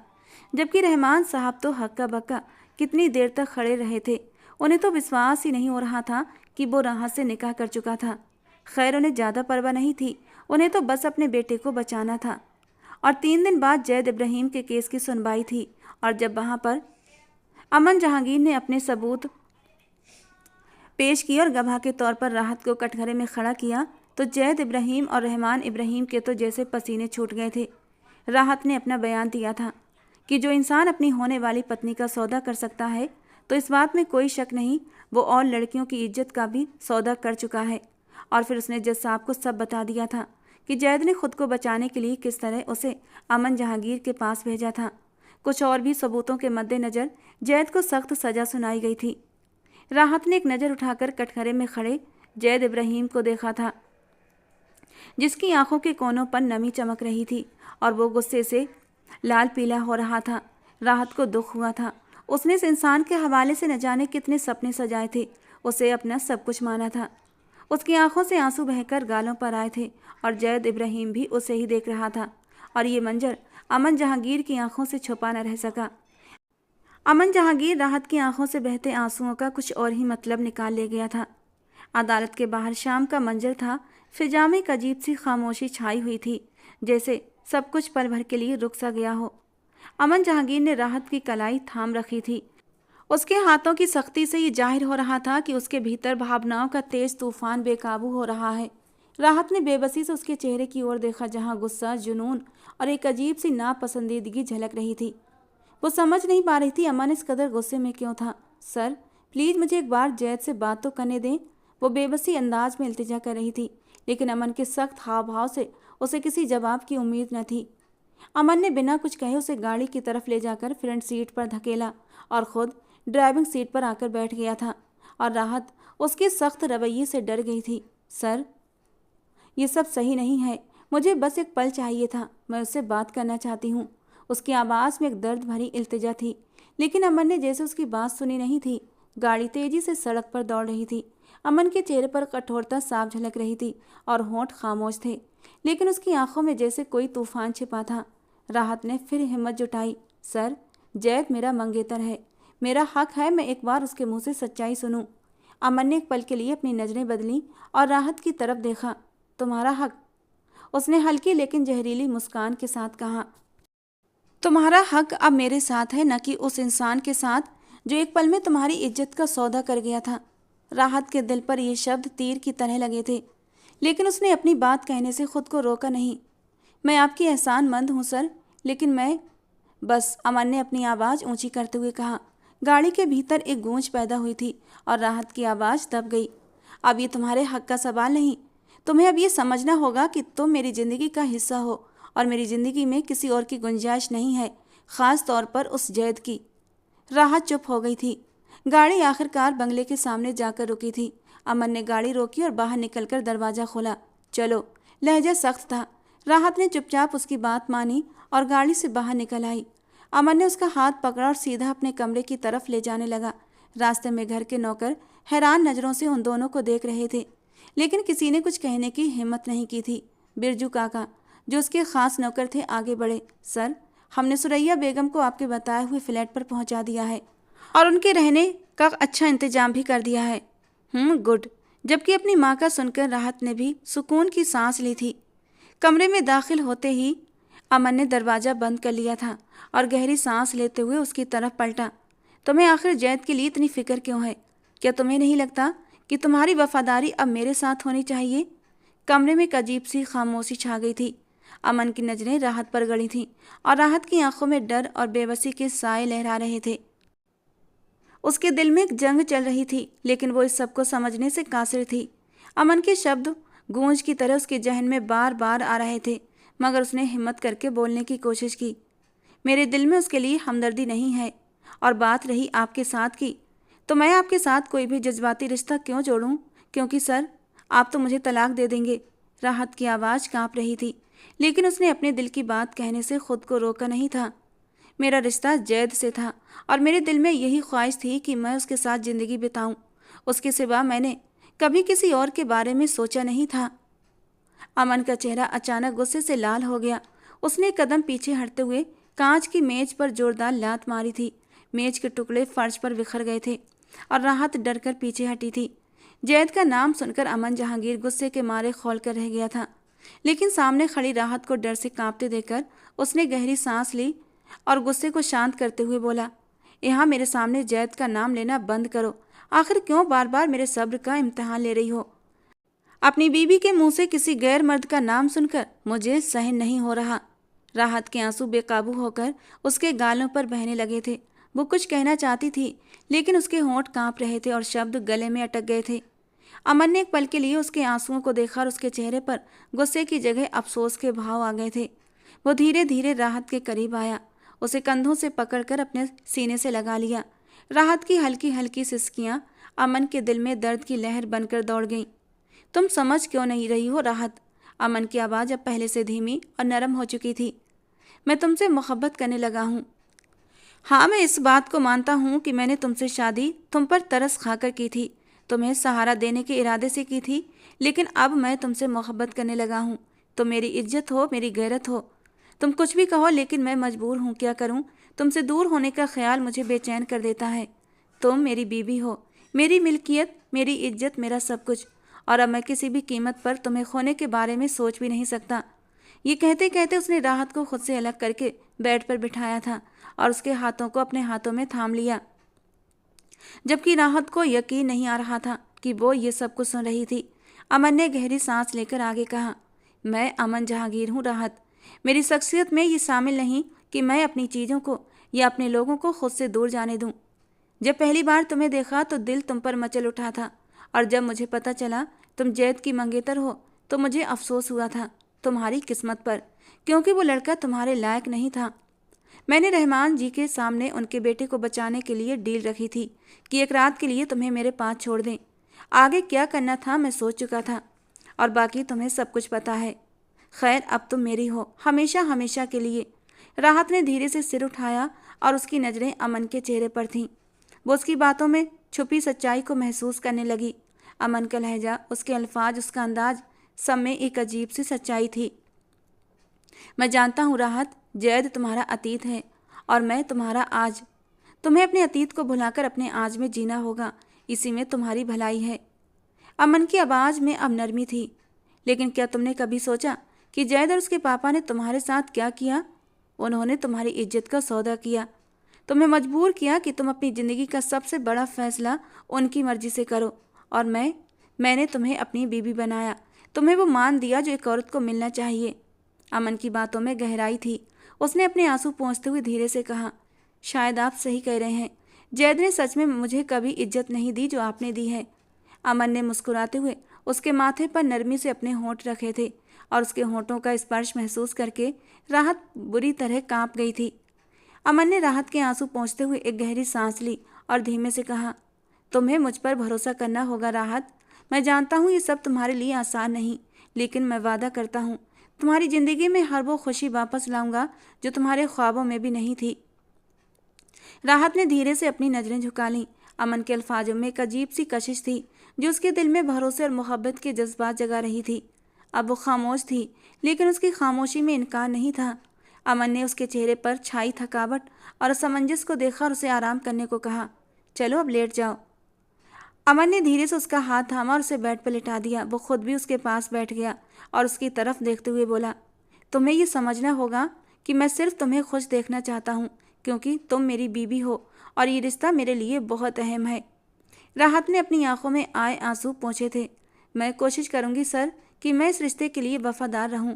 जबकि रहमान साहब तो हक्का बक्का कितनी देर तक खड़े रहे थे। उन्हें तो विश्वास ही नहीं हो रहा था कि वो राहत से निकाह कर चुका था। खैर, उन्हें ज़्यादा परवाह नहीं थी, उन्हें तो बस अपने बेटे को बचाना था। और 3 दिन बाद जैद इब्राहिम के केस की सुनवाई थी और जब वहाँ पर अमन जहांगीर ने अपने सबूत पेश किए और गवाह के तौर पर राहत को कटघरे में खड़ा किया तो जैद इब्राहिम और रहमान इब्राहिम के तो जैसे पसीने छूट गए थे। राहत ने अपना बयान दिया था कि जो इंसान अपनी होने वाली पत्नी का सौदा कर सकता है तो इस बात में कोई शक नहीं, वो और लड़कियों की इज्जत का भी सौदा कर चुका है। और फिर उसने जज साहब को सब बता दिया था कि जैद ने खुद को बचाने के लिए किस तरह उसे अमन जहांगीर के पास भेजा था। कुछ और भी सबूतों के मद्देनज़र जैद को सख्त सज़ा सुनाई गई थी। राहत ने एक नज़र उठाकर कटघरे में खड़े जैद इब्राहिम को देखा था, जिसकी आंखों के कोनों पर नमी चमक रही थी और वो गुस्से से लाल पीला हो रहा था। राहत को दुख हुआ था। उसने इस इंसान के हवाले से न जाने कितने सपने सजाए थे, उसे अपना सब कुछ माना था। उसकी आंखों से आंसू बहकर गालों पर आए थे और जैद इब्राहिम भी उसे ही देख रहा था और ये मंजर अमन जहांगीर की आंखों से छुपा न रह सका। अमन जहांगीर राहत की आंखों से बहते आंसुओं का कुछ और ही मतलब निकाल ले गया था। अदालत के बाहर शाम का मंजर था। फिजा में एक अजीब सी खामोशी छाई हुई थी, जैसे सब कुछ पल भर के लिए रुक सा गया हो। अमन जहांगीर ने राहत की कलाई थाम रखी थी। उसके हाथों की सख्ती से ये जाहिर हो रहा था कि उसके भीतर भावनाओं का तेज तूफान बेकाबू हो रहा है। राहत ने बेबसी से उसके चेहरे की ओर देखा, जहां गुस्सा, जुनून और एक अजीब सी नापसंदीदगी झलक रही थी। वो समझ नहीं पा रही थी अमन इस कदर गुस्से में क्यों था। सर, प्लीज़ मुझे एक बार जैद से बात तो करने दें, वो बेबसी अंदाज में इल्तिजा कर रही थी, लेकिन अमन के सख्त हाव भाव से उसे किसी जवाब की उम्मीद न थी। अमन ने बिना कुछ कहे उसे गाड़ी की तरफ ले जाकर फ्रंट सीट पर धकेला और खुद ड्राइविंग सीट पर आकर बैठ गया था और राहत उसके सख्त रवैये से डर गई थी। सर, ये सब सही नहीं है, मुझे बस एक पल चाहिए था, मैं उससे बात करना चाहती हूँ। उसकी आवाज़ में एक दर्द भरी इल्तिजा थी, लेकिन अमन ने जैसे उसकी बात सुनी नहीं थी। गाड़ी तेजी से सड़क पर दौड़ रही थी। अमन के चेहरे पर कठोरता साफ झलक रही थी और होंठ खामोश थे, लेकिन उसकी आंखों में जैसे कोई तूफान छिपा था। राहत ने फिर हिम्मत जुटाई। सर, जैद मेरा मंगेतर है, मेरा हक है मैं एक बार उसके मुंह से सच्चाई सुनूं। अमन ने एक पल के लिए अपनी नज़रें बदली और राहत की तरफ देखा। तुम्हारा हक? उसने हल्की लेकिन जहरीली मुस्कान के साथ कहा। तुम्हारा हक अब मेरे साथ है, न कि उस इंसान के साथ जो एक पल में तुम्हारी इज्जत का सौदा कर गया था। राहत के दिल पर ये शब्द तीर की तरह लगे थे, लेकिन उसने अपनी बात कहने से खुद को रोका नहीं। मैं आपकी एहसानमंद हूँ सर, लेकिन मैं बस, अमन ने अपनी आवाज़ ऊंची करते हुए कहा। गाड़ी के भीतर एक गूंज पैदा हुई थी और राहत की आवाज़ दब गई। अब ये तुम्हारे हक का सवाल नहीं, तुम्हें अब ये समझना होगा कि तुम मेरी ज़िंदगी का हिस्सा हो और मेरी ज़िंदगी में किसी और की गुंजाइश नहीं है, ख़ास तौर पर उस जैद की। राहत चुप हो गई थी। गाड़ी आखिरकार बंगले के सामने जाकर रुकी थी। अमन ने गाड़ी रोकी और बाहर निकलकर दरवाज़ा खोला। चलो। लहजा सख्त था। राहत ने चुपचाप उसकी बात मानी और गाड़ी से बाहर निकल आई। अमन ने उसका हाथ पकड़ा और सीधा अपने कमरे की तरफ ले जाने लगा। रास्ते में घर के नौकर हैरान नज़रों से उन दोनों को देख रहे थे, लेकिन किसी ने कुछ कहने की हिम्मत नहीं की थी। बिरजू काका, जो उसके खास नौकर थे, आगे बढ़े। सर, हमने सुरैया बेगम को आपके बताए हुए फ्लैट पर पहुंचा दिया है और उनके रहने का अच्छा इंतजाम भी कर दिया है। गुड। जबकि अपनी माँ का सुनकर राहत ने भी सुकून की सांस ली थी। कमरे में दाखिल होते ही अमन ने दरवाज़ा बंद कर लिया था और गहरी सांस लेते हुए उसकी तरफ पलटा। तुम्हें आखिर जैद के लिए इतनी फिक्र क्यों है? क्या तुम्हें नहीं लगता कि तुम्हारी वफादारी अब मेरे साथ होनी चाहिए? कमरे में एक अजीब सी खामोशी छा गई थी। अमन की नज़रें राहत पर गड़ी थीं और राहत की आंखों में डर और बेबसी के साए लहरा रहे थे। उसके दिल में एक जंग चल रही थी, लेकिन वो इस सब को समझने से कासिर थी। अमन के शब्द गूंज की तरह उसके जहन में बार बार आ रहे थे, मगर उसने हिम्मत करके बोलने की कोशिश की। मेरे दिल में उसके लिए हमदर्दी नहीं है, और बात रही आपके साथ की, तो मैं आपके साथ कोई भी जज्बाती रिश्ता क्यों जोड़ूं? क्योंकि सर, आप तो मुझे तलाक दे देंगे। राहत की आवाज़ कांप रही थी, लेकिन उसने अपने दिल की बात कहने से खुद को रोका नहीं था। मेरा रिश्ता जैद से था और मेरे दिल में यही ख्वाहिश थी कि मैं उसके साथ ज़िंदगी बिताऊं। उसके सिवा मैंने कभी किसी और के बारे में सोचा नहीं था। अमन का चेहरा अचानक गुस्से से लाल हो गया। उसने एक कदम पीछे हटते हुए कांच की मेज पर जोरदार लात मारी थी। मेज के टुकड़े फर्श पर बिखर गए थे और राहत डरकर पीछे हटी थी। जैद का नाम सुनकर अमन जहांगीर गुस्से के मारे खौल कर रह गया था, लेकिन सामने खड़ी राहत को डर से कांपते देखकर उसने गहरी सांस ली और गुस्से को शांत करते हुए बोला, यहाँ मेरे सामने जैद का नाम लेना बंद करो। आखिर क्यों बार बार मेरे सब्र का इम्तिहान ले रही हो? अपनी बीवी के मुंह से किसी गैर मर्द का नाम सुनकर मुझे सहन नहीं हो रहा। राहत के आंसू बेकाबू होकर उसके गालों पर बहने लगे थे। वो कुछ कहना चाहती थी, लेकिन उसके होंठ कांप रहे थे और शब्द गले में अटक गए थे। अमन ने एक पल के लिए उसके आंसुओं को देखा और उसके चेहरे पर गुस्से की जगह अफसोस के भाव आ गए थे। वो धीरे धीरे राहत के करीब आया, उसे कंधों से पकड़कर अपने सीने से लगा लिया। राहत की हल्की हल्की सिसकियां अमन के दिल में दर्द की लहर बनकर दौड़ गईं। तुम समझ क्यों नहीं रही हो राहत? अमन की आवाज़ अब पहले से धीमी और नरम हो चुकी थी। मैं तुमसे मोहब्बत करने लगा हूँ। हाँ, मैं इस बात को मानता हूँ कि मैंने तुमसे शादी तुम पर तरस खाकर की थी, तुम्हें सहारा देने के इरादे से की थी, लेकिन अब मैं तुमसे मोहब्बत करने लगा हूँ। तुम मेरी इज्जत हो, मेरी गैरत हो। तुम कुछ भी कहो, लेकिन मैं मजबूर हूँ। क्या करूँ? तुमसे दूर होने का ख्याल मुझे बेचैन कर देता है। तुम मेरी बीवी हो, मेरी मिल्कियत, मेरी इज्जत, मेरा सब कुछ, और अब मैं किसी भी कीमत पर तुम्हें खोने के बारे में सोच भी नहीं सकता। ये कहते कहते उसने राहत को खुद से अलग करके बेड पर बिठाया था और उसके हाथों को अपने हाथों में थाम लिया, जबकि राहत को यकीन नहीं आ रहा था कि वो ये सब कुछ सुन रही थी। अमन ने गहरी सांस लेकर आगे कहा, मैं अमन जहांगीर हूँ राहत। मेरी शख्सियत में ये शामिल नहीं कि मैं अपनी चीज़ों को या अपने लोगों को खुद से दूर जाने दूँ। जब पहली बार तुम्हें देखा तो दिल तुम पर मचल उठा था, और जब मुझे पता चला तुम जैद की मंगेतर हो तो मुझे अफसोस हुआ था तुम्हारी किस्मत पर, क्योंकि वो लड़का तुम्हारे लायक नहीं था। मैंने रहमान जी के सामने उनके बेटे को बचाने के लिए डील रखी थी कि एक रात के लिए तुम्हें मेरे पास छोड़ दें। आगे क्या करना था मैं सोच चुका था, और बाकी तुम्हें सब कुछ पता है। खैर, अब तुम मेरी हो, हमेशा हमेशा के लिए। राहत ने धीरे से सिर उठाया और उसकी नज़रें अमन के चेहरे पर थीं। वो उसकी बातों में छुपी सच्चाई को महसूस करने लगी। अमन का लहजा, उसके अल्फाज, उसका अंदाज, सब में एक अजीब सी सच्चाई थी। मैं जानता हूँ राहत, जैद तुम्हारा अतीत है और मैं तुम्हारा आज। तुम्हें अपने अतीत को भुलाकर अपने आज में जीना होगा, इसी में तुम्हारी भलाई है। अमन की आवाज़ में अब नरमी थी। लेकिन क्या तुमने कभी सोचा कि जैद और उसके पापा ने तुम्हारे साथ क्या किया? उन्होंने तुम्हारी इज्जत का सौदा किया, तुम्हें मजबूर किया कि तुम अपनी ज़िंदगी का सबसे बड़ा फैसला उनकी मर्जी से करो, और मैंने तुम्हें अपनी बीवी बनाया। तुम्हें वो मान दिया जो एक औरत को मिलना चाहिए। अमन की बातों में गहराई थी। उसने अपने आंसू पोंछते हुए धीरे से कहा, शायद आप सही कह रहे हैं। जैद ने सच में मुझे कभी इज्जत नहीं दी जो आपने दी है। अमन ने मुस्कुराते हुए उसके माथे पर नरमी से अपने होंठ रखे थे, और उसके होंठों का स्पर्श महसूस करके राहत बुरी तरह कांप गई थी। अमन ने राहत के आंसू पोंछते हुए एक गहरी सांस ली और धीमे से कहा, तुम्हें मुझ पर भरोसा करना होगा राहत। मैं जानता हूँ ये सब तुम्हारे लिए आसान नहीं, लेकिन मैं वादा करता हूँ तुम्हारी ज़िंदगी में हर वो खुशी वापस लाऊंगा जो तुम्हारे ख्वाबों में भी नहीं थी। राहत ने धीरे से अपनी नज़रें झुका लीं। अमन के अल्फाजों में एक अजीब सी कशिश थी जो उसके दिल में भरोसे और मोहब्बत के जज्बात जगा रही थी। अब वो खामोश थी, लेकिन उसकी खामोशी में इनकार नहीं था। अमन ने उसके चेहरे पर छाई थकावट और असमंजस को देखा और उसे आराम करने को कहा। चलो अब लेट जाओ। अमन ने धीरे से उसका हाथ थामा और उसे बेड पर लिटा दिया। वो खुद भी उसके पास बैठ गया और उसकी तरफ देखते हुए बोला, तुम्हें ये समझना होगा कि मैं सिर्फ तुम्हें खुश देखना चाहता हूँ, क्योंकि तुम मेरी बीवी हो और ये रिश्ता मेरे लिए बहुत अहम है। राहत ने अपनी आंखों में आए आंसू पोंछे थे। मैं कोशिश करूंगी सर कि मैं इस रिश्ते के लिए वफादार रहूं।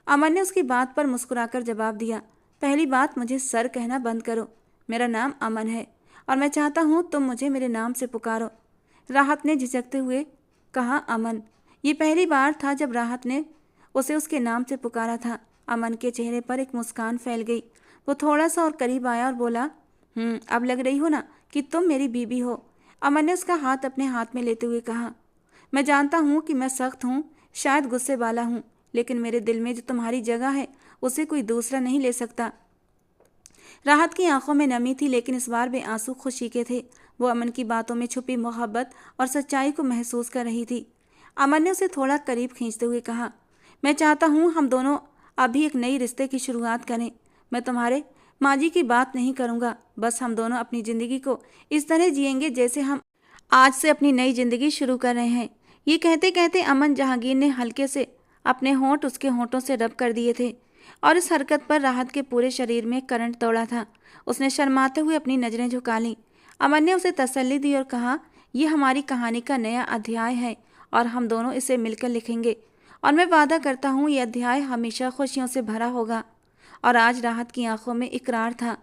अमन ने उसकी बात पर मुस्कुराकर जवाब दिया। पहली बात, मुझे सर कहना बंद करो। मेरा नाम अमन है और मैं चाहता हूं तुम मुझे मेरे नाम से पुकारो। राहत ने झिझकते हुए कहा, अमन। ये पहली बार था जब राहत ने उसे उसके नाम से पुकारा था। अमन के चेहरे पर एक मुस्कान फैल गई। वो थोड़ा सा और करीब आया और बोला, अब लग रही हो ना कि तुम मेरी बीवी हो। अमन ने उसका हाथ अपने हाथ में लेते हुए कहा, मैं जानता हूँ कि मैं सख्त हूँ, शायद गुस्से वाला हूँ, लेकिन मेरे दिल में जो तुम्हारी जगह है उसे कोई दूसरा नहीं ले सकता। राहत की आंखों में नमी थी, लेकिन इस बार वे आंसू खुशी के थे। वो अमन की बातों में छुपी मोहब्बत और सच्चाई को महसूस कर रही थी। अमन ने उसे थोड़ा करीब खींचते हुए कहा, मैं चाहता हूँ हम दोनों अभी एक नई रिश्ते की शुरुआत करें। मैं तुम्हारे माजी की बात नहीं करूँगा, बस हम दोनों अपनी ज़िंदगी को इस तरह जिएंगे जैसे हम आज से अपनी नई जिंदगी शुरू कर रहे हैं। ये कहते कहते अमन जहांगीर ने हल्के से अपने होंठ उसके होंठों से रब कर दिए थे और इस हरकत पर राहत के पूरे शरीर में करंट दौड़ा था। उसने शर्माते हुए अपनी नजरें झुका लीं। अमन ने उसे तसल्ली दी और कहा, यह हमारी कहानी का नया अध्याय है और हम दोनों इसे मिलकर लिखेंगे और मैं वादा करता हूँ यह अध्याय हमेशा खुशियों से भरा होगा। और आज राहत की आंखों में इकरार था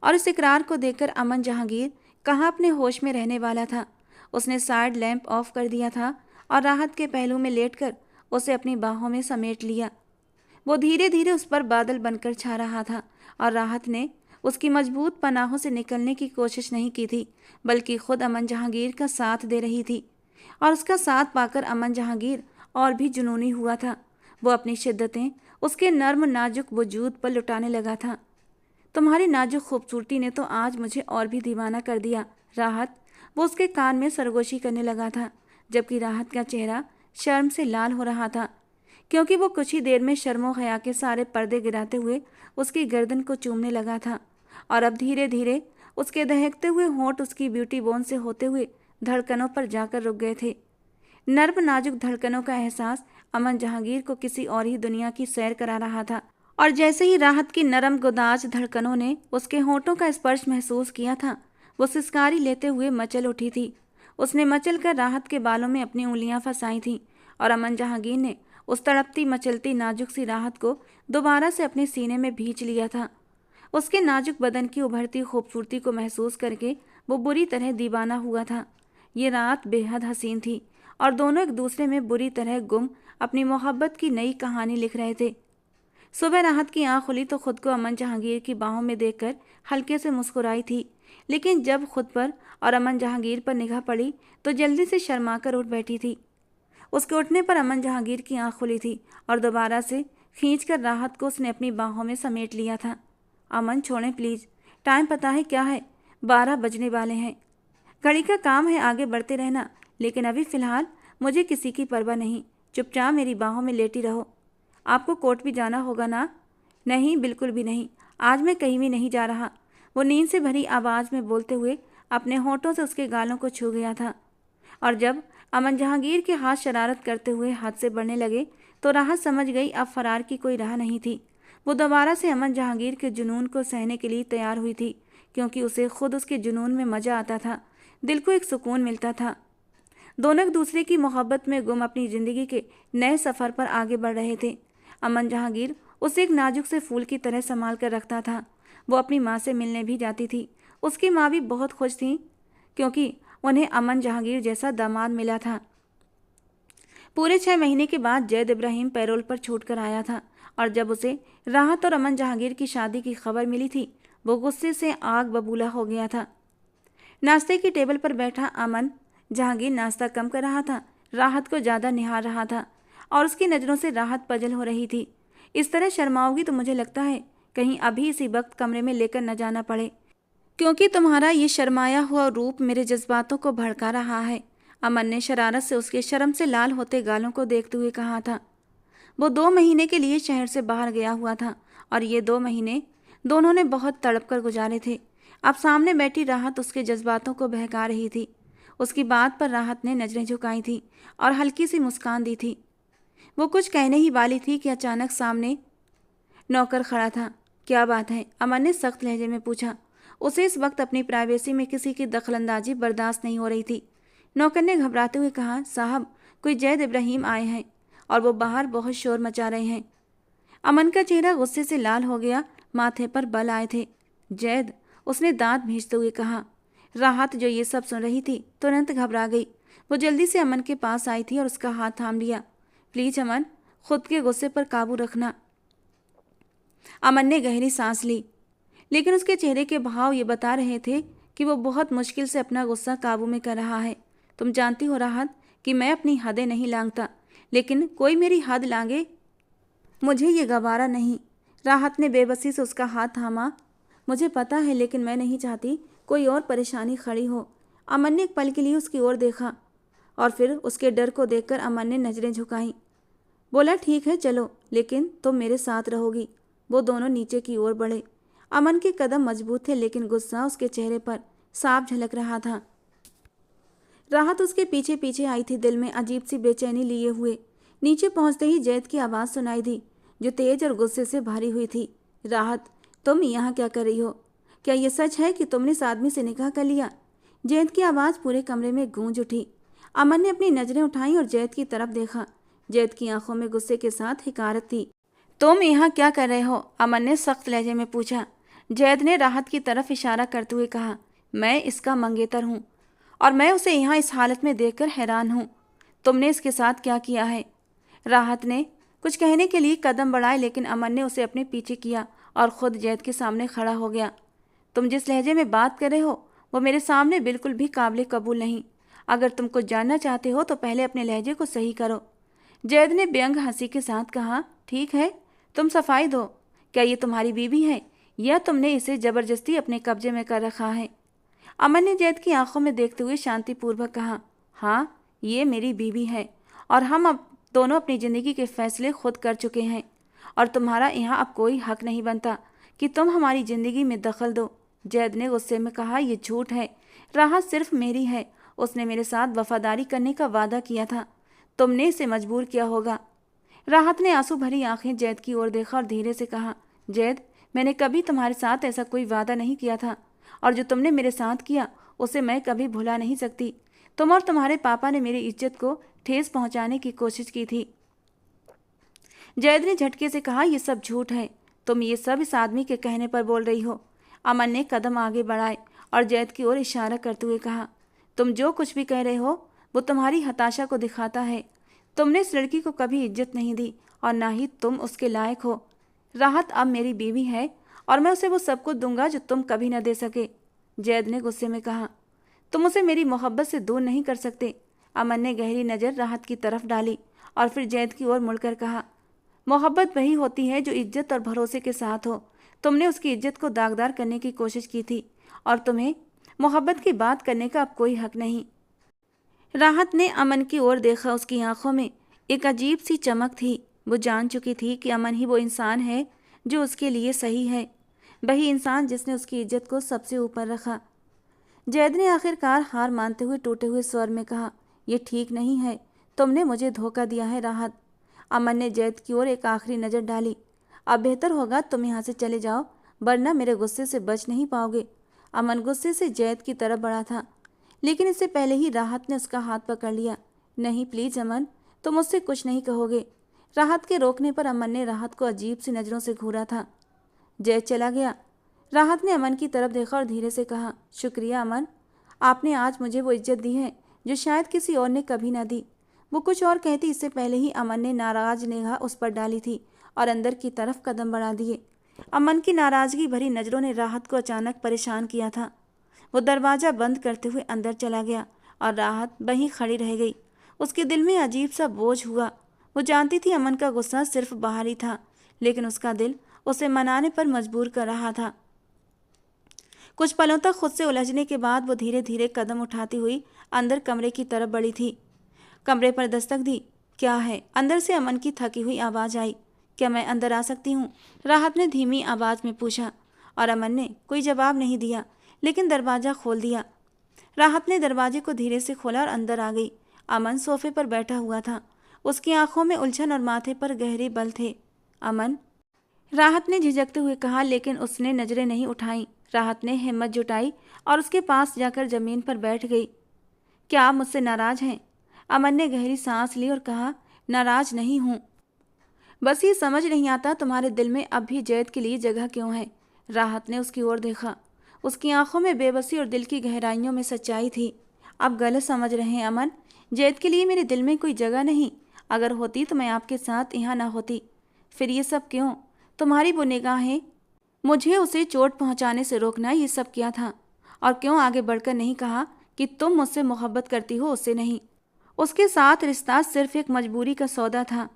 और इस इकरार को देखकर अमन जहांगीर कहाँ अपने होश में रहने वाला था। उसने साइड लैंप ऑफ कर दिया था और राहत के पहलू में लेटकर उसे अपनी बाहों में समेट लिया। वो धीरे धीरे उस पर बादल बनकर छा रहा था और राहत ने उसकी मजबूत पनाहों से निकलने की कोशिश नहीं की थी, बल्कि खुद अमन जहांगीर का साथ दे रही थी। और उसका साथ पाकर अमन जहांगीर और भी जुनूनी हुआ था। वो अपनी शिद्दतें उसके नर्म नाजुक वजूद पर लुटाने लगा था। तुम्हारी नाजुक खूबसूरती ने तो आज मुझे और भी दीवाना कर दिया, राहत। वो उसके कान में सरगोशी करने लगा था, जबकि राहत का चेहरा शर्म से लाल हो रहा था, क्योंकि वो कुछ ही देर में शर्मो हया के सारे पर्दे गिराते हुए उसकी गर्दन को चूमने लगा था। और अब धीरे धीरे उसके दहकते हुए होंठ उसकी ब्यूटी बोन से होते हुए धड़कनों पर जाकर रुक गए थे। नर्म नाजुक धड़कनों का एहसास अमन जहांगीर को किसी और ही दुनिया की सैर करा रहा था। और जैसे ही राहत की नरम गुदाज धड़कनों ने उसके होंठों का स्पर्श महसूस किया था, वो सिसकारी लेते हुए मचल उठी थी। उसने मचल कर राहत के बालों में अपनी उंगलियां फंसाई थीं और अमन जहांगीर ने उस तड़पती मचलती नाजुक सी राहत को दोबारा से अपने सीने में भींच लिया था। उसके नाजुक बदन की उभरती खूबसूरती को महसूस करके वो बुरी तरह दीवाना हुआ था। ये रात बेहद हसीन थी और दोनों एक दूसरे में बुरी तरह गुम अपनी मोहब्बत की नई कहानी लिख रहे थे। सुबह राहत की आंख खुली तो खुद को अमन जहांगीर की बाहों में देखकर हल्के से मुस्कुराई थी, लेकिन जब खुद पर और अमन जहांगीर पर निगाह पड़ी तो जल्दी से शर्माकर उठ बैठी थी। उसके उठने पर अमन जहांगीर की आंख खुली थी और दोबारा से खींचकर राहत को उसने अपनी बाहों में समेट लिया था। अमन, छोड़ें प्लीज़, टाइम पता है क्या है? 12 बजने वाले हैं। घड़ी का काम है आगे बढ़ते रहना, लेकिन अभी फ़िलहाल मुझे किसी की परवाह नहीं। चुपचाप मेरी बाहों में लेटी रहो। आपको कोर्ट भी जाना होगा ना? नहीं, बिल्कुल भी नहीं, आज मैं कहीं भी नहीं जा रहा। वो नींद से भरी आवाज़ में बोलते हुए अपने होठों से उसके गालों को छू गया था। और जब अमन जहांगीर के हाथ शरारत करते हुए हाथ से बढ़ने लगे तो राहत समझ गई अब फरार की कोई राह नहीं थी। वो दोबारा से अमन जहांगीर के जुनून को सहने के लिए तैयार हुई थी, क्योंकि उसे खुद उसके जुनून में मज़ा आता था, दिल को एक सुकून मिलता था। दोनों एक दूसरे की मोहब्बत में गुम अपनी ज़िंदगी के नए सफ़र पर आगे बढ़ रहे थे। अमन जहांगीर उसे एक नाजुक से फूल की तरह संभाल कर रखता था। वो अपनी माँ से मिलने भी जाती थी। उसकी माँ भी बहुत खुश थी, क्योंकि उन्हें अमन जहांगीर जैसा दामाद मिला था। पूरे 6 महीने के बाद जैद इब्राहिम पैरोल पर छूट कर आया था और जब उसे राहत और अमन जहांगीर की शादी की खबर मिली थी, वो गुस्से से आग बबूला हो गया था। नाश्ते की टेबल पर बैठा अमन जहांगीर नाश्ता कम कर रहा था, राहत को ज़्यादा निहार रहा था और उसकी नज़रों से राहत पजल हो रही थी। इस तरह शर्माओगी तो मुझे लगता है कहीं अभी इसी वक्त कमरे में लेकर न जाना पड़े, क्योंकि तुम्हारा ये शर्माया हुआ रूप मेरे जज्बातों को भड़का रहा है। अमन ने शरारत से उसके शर्म से लाल होते गालों को देखते हुए कहा था। वो 2 महीने के लिए शहर से बाहर गया हुआ था और ये 2 महीने दोनों ने बहुत तड़प कर गुजारे थे। अब सामने बैठी राहत उसके जज्बातों को बहका रही थी। उसकी बात पर राहत ने नजरें झुकाई थी और हल्की सी मुस्कान दी थी। वो कुछ कहने ही वाली थी कि अचानक सामने नौकर खड़ा था। क्या बात है? अमन ने सख्त लहजे में पूछा। उसे इस वक्त अपनी प्राइवेसी में किसी की दखलंदाजी बर्दाश्त नहीं हो रही थी। नौकर ने घबराते हुए कहा, साहब, कोई जैद इब्राहिम आए हैं और वो बाहर बहुत शोर मचा रहे हैं। अमन का चेहरा गुस्से से लाल हो गया, माथे पर बल आए थे। जैद, उसने दांत भींचते हुए कहा। राहत जो ये सब सुन रही थी तुरंत घबरा गई। वो जल्दी से अमन के पास आई थी और उसका हाथ थाम लिया। प्लीज अमन, खुद के गुस्से पर काबू रखना। अमन ने गहरी सांस ली, लेकिन उसके चेहरे के भाव ये बता रहे थे कि वो बहुत मुश्किल से अपना गुस्सा काबू में कर रहा है। तुम जानती हो राहत कि मैं अपनी हदें नहीं लांघता, लेकिन कोई मेरी हद लांघे मुझे ये गवारा नहीं। राहत ने बेबसी से उसका हाथ थामा। मुझे पता है, लेकिन मैं नहीं चाहती कोई और परेशानी खड़ी हो। अमन ने एक पल के लिए उसकी ओर देखा और फिर उसके डर को देखकर अमन ने नजरें झुकाईं। बोला, ठीक है चलो, लेकिन तुम मेरे साथ रहोगी। वो दोनों नीचे की ओर बढ़े। अमन के कदम मजबूत थे, लेकिन गुस्सा उसके चेहरे पर साफ झलक रहा था। राहत उसके पीछे पीछे आई थी, दिल में अजीब सी बेचैनी लिए हुए। नीचे पहुंचते ही जैद की आवाज़ सुनाई दी, जो तेज और गुस्से से भरी हुई थी। राहत, तुम यहाँ क्या कर रही हो? क्या ये सच है कि तुमने इस आदमी से निकाह कर लिया? जैद की आवाज़ पूरे कमरे में गूंज उठी। अमन ने अपनी नज़रें उठाई और जैद की तरफ देखा। जैद की आंखों में गुस्से के साथ हिकारत थी। तुम यहाँ क्या कर रहे हो? अमन ने सख्त लहजे में पूछा। जैद ने राहत की तरफ इशारा करते हुए कहा, मैं इसका मंगेतर हूँ और मैं उसे यहाँ इस हालत में देखकर हैरान हूँ। तुमने इसके साथ क्या किया है? राहत ने कुछ कहने के लिए कदम बढ़ाए, लेकिन अमन ने उसे अपने पीछे किया और खुद जैद के सामने खड़ा हो गया। तुम जिस लहजे में बात कर रहे हो वो मेरे सामने बिल्कुल भी काबिल कबूल नहीं। अगर तुम कुछ जानना चाहते हो तो पहले अपने लहजे को सही करो। जैद ने व्यंग हंसी के साथ कहा, ठीक है, तुम सफाई दो। क्या ये तुम्हारी बीवी है या तुमने इसे जबरदस्ती अपने कब्जे में कर रखा है? अमन ने जैद की आंखों में देखते हुए शांतिपूर्वक कहा, हाँ, ये मेरी बीवी है और हम अब दोनों अपनी ज़िंदगी के फैसले खुद कर चुके हैं और तुम्हारा यहाँ अब कोई हक नहीं बनता कि तुम हमारी ज़िंदगी में दखल दो। जैद ने गुस्से में कहा, यह झूठ है। राहत सिर्फ मेरी है। उसने मेरे साथ वफादारी करने का वादा किया था। तुमने इसे मजबूर किया होगा। राहत ने आंसू भरी आंखें जैद की ओर देखा और धीरे से कहा, जैद, मैंने कभी तुम्हारे साथ ऐसा कोई वादा नहीं किया था और जो तुमने मेरे साथ किया उसे मैं कभी भुला नहीं सकती। तुम और तुम्हारे पापा ने मेरी इज्जत को ठेस पहुंचाने की कोशिश की थी। जैद ने झटके से कहा, यह सब झूठ है। तुम ये सब इस आदमी के कहने पर बोल रही हो। अमन ने कदम आगे बढ़ाए और जैद की ओर इशारा करते हुए कहा, तुम जो कुछ भी कह रहे हो वो तुम्हारी हताशा को दिखाता है। तुमने इस लड़की को कभी इज्जत नहीं दी और ना ही तुम उसके लायक हो। राहत अब मेरी बीवी है और मैं उसे वो सब कुछ दूंगा जो तुम कभी न दे सके। जैद ने गुस्से में कहा, तुम उसे मेरी मोहब्बत से दूर नहीं कर सकते। अमन ने गहरी नज़र राहत की तरफ डाली और फिर जैद की ओर मुड़कर कहा, मोहब्बत वही होती है जो इज्जत और भरोसे के साथ हो। तुमने उसकी इज्जत को दागदार करने की कोशिश की थी और तुम्हें मोहब्बत की बात करने का अब कोई हक नहीं। राहत ने अमन की ओर देखा। उसकी आंखों में एक अजीब सी चमक थी। वो जान चुकी थी कि अमन ही वो इंसान है जो उसके लिए सही है, वही इंसान जिसने उसकी इज्जत को सबसे ऊपर रखा। जैद ने आखिरकार हार मानते हुए टूटे हुए स्वर में कहा, यह ठीक नहीं है। तुमने मुझे धोखा दिया है राहत। अमन ने जैद की ओर एक आखिरी नज़र डाली। अब बेहतर होगा तुम यहाँ से चले जाओ, वरना मेरे गुस्से से बच नहीं पाओगे। अमन गुस्से से जैद की तरफ बढ़ा था, लेकिन इससे पहले ही राहत ने उसका हाथ पकड़ लिया। नहीं, प्लीज़ अमन, तुम मुझसे कुछ नहीं कहोगे। राहत के रोकने पर अमन ने राहत को अजीब सी नज़रों से घूरा था। जैद चला गया। राहत ने अमन की तरफ देखा और धीरे से कहा, शुक्रिया अमन, आपने आज मुझे वो इज्जत दी है जो शायद किसी और ने कभी ना दी। वो कुछ और कहती इससे पहले ही अमन ने नाराज निगाह उस पर डाली थी और अंदर की तरफ कदम बढ़ा दिए। अमन की नाराज़गी भरी नज़रों ने राहत को अचानक परेशान किया था। वो दरवाज़ा बंद करते हुए अंदर चला गया और राहत वहीं खड़ी रह गई। उसके दिल में अजीब सा बोझ हुआ। वो जानती थी अमन का गुस्सा सिर्फ बाहरी था, लेकिन उसका दिल उसे मनाने पर मजबूर कर रहा था। कुछ पलों तक खुद से उलझने के बाद वो धीरे धीरे कदम उठाती हुई अंदर कमरे की तरफ बढ़ी थी। कमरे पर दस्तक दी। क्या है? अंदर से अमन की थकी हुई आवाज़ आई। क्या मैं अंदर आ सकती हूँ? राहत ने धीमी आवाज़ में पूछा और अमन ने कोई जवाब नहीं दिया, लेकिन दरवाज़ा खोल दिया। राहत ने दरवाजे को धीरे से खोला और अंदर आ गई। अमन सोफे पर बैठा हुआ था। उसकी आंखों में उलझन और माथे पर गहरे बल थे। अमन, राहत ने झिझकते हुए कहा, लेकिन उसने नजरें नहीं उठाई। राहत ने हिम्मत जुटाई और उसके पास जाकर जमीन पर बैठ गई। क्या आप मुझसे नाराज हैं? अमन ने गहरी सांस ली और कहा, नाराज नहीं हूँ, बस ये समझ नहीं आता तुम्हारे दिल में अब भी जैद के लिए जगह क्यों है। राहत ने उसकी ओर देखा। उसकी आंखों में बेबसी और दिल की गहराइयों में सच्चाई थी। आप गलत समझ रहे हैं अमन, जैद के लिए मेरे दिल में कोई जगह नहीं। अगर होती तो मैं आपके साथ यहाँ ना होती। फिर ये सब क्यों? तुम्हारी वो निगाहें, मुझे उसे चोट पहुँचाने से रोकना, ये सब क्या था? और क्यों आगे बढ़कर नहीं कहा कि तुम मुझसे मोहब्बत करती हो, उससे नहीं? उसके साथ रिश्ता सिर्फ एक मजबूरी का सौदा था।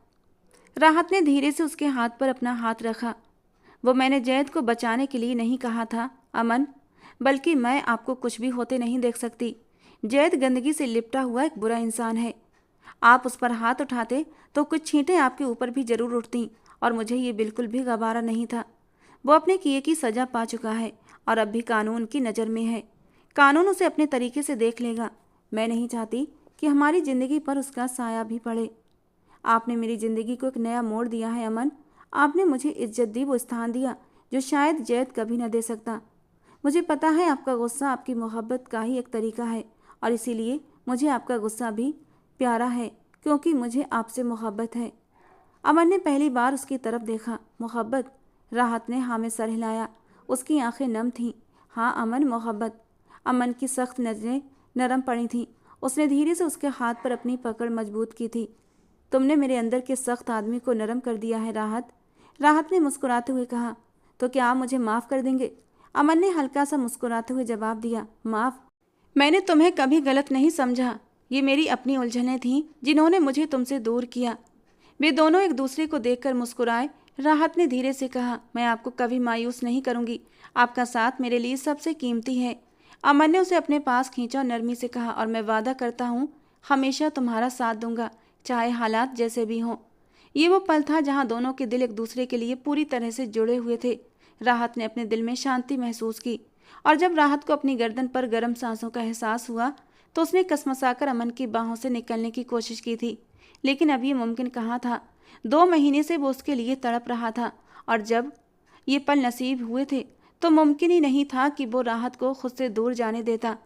राहत ने धीरे से उसके हाथ पर अपना हाथ रखा। वो मैंने जैद को बचाने के लिए नहीं कहा था अमन, बल्कि मैं आपको कुछ भी होते नहीं देख सकती। जैद गंदगी से लिपटा हुआ एक बुरा इंसान है। आप उस पर हाथ उठाते तो कुछ छींटें आपके ऊपर भी जरूर उठती, और मुझे ये बिल्कुल भी गवारा नहीं था। वो अपने किए की सज़ा पा चुका है और अब भी कानून की नज़र में है। कानून उसे अपने तरीके से देख लेगा। मैं नहीं चाहती कि हमारी ज़िंदगी पर उसका साया भी पड़े। आपने मेरी ज़िंदगी को एक नया मोड़ दिया है अमन। आपने मुझे इज्जत दी, वो स्थान दिया जो शायद जैद कभी न दे सकता। मुझे पता है आपका गुस्सा आपकी मोहब्बत का ही एक तरीका है, और इसीलिए मुझे आपका गुस्सा भी प्यारा है, क्योंकि मुझे आपसे मोहब्बत है। अमन ने पहली बार उसकी तरफ देखा। मोहब्बत? राहत ने हाँ में सर हिलाया। उसकी आंखें नम थीं। हाँ अमन, मोहब्बत। अमन की सख्त नज़रें नरम पड़ी थीं। उसने धीरे से उसके हाथ पर अपनी पकड़ मजबूत की थी। तुमने मेरे अंदर के सख्त आदमी को नरम कर दिया है राहत। राहत ने मुस्कुराते हुए कहा। तो क्या आप मुझे माफ़ कर देंगे? अमन ने हल्का सा मुस्कुराते हुए जवाब दिया। माफ़? मैंने तुम्हें कभी गलत नहीं समझा। ये मेरी अपनी उलझनें थीं जिन्होंने मुझे तुमसे दूर किया। वे दोनों एक दूसरे को देखकर मुस्कुराए। राहत ने धीरे से कहा, मैं आपको कभी मायूस नहीं करूंगी। आपका साथ मेरे लिए सबसे कीमती है। अमन ने उसे अपने पास खींचा और नरमी से कहा, और मैं वादा करता हूँ हमेशा तुम्हारा साथ दूंगा, चाहे हालात जैसे भी हों। ये वो पल था जहाँ दोनों के दिल एक दूसरे के लिए पूरी तरह से जुड़े हुए थे। राहत ने अपने दिल में शांति महसूस की, और जब राहत को अपनी गर्दन पर गर्म सांसों का एहसास हुआ तो उसने कसमसाकर अमन की बाहों से निकलने की कोशिश की थी। लेकिन अब ये मुमकिन कहाँ था? 2 महीने से वो उसके लिए तड़प रहा था, और जब ये पल नसीब हुए थे तो मुमकिन ही नहीं था कि वो राहत को खुद से दूर जाने देता।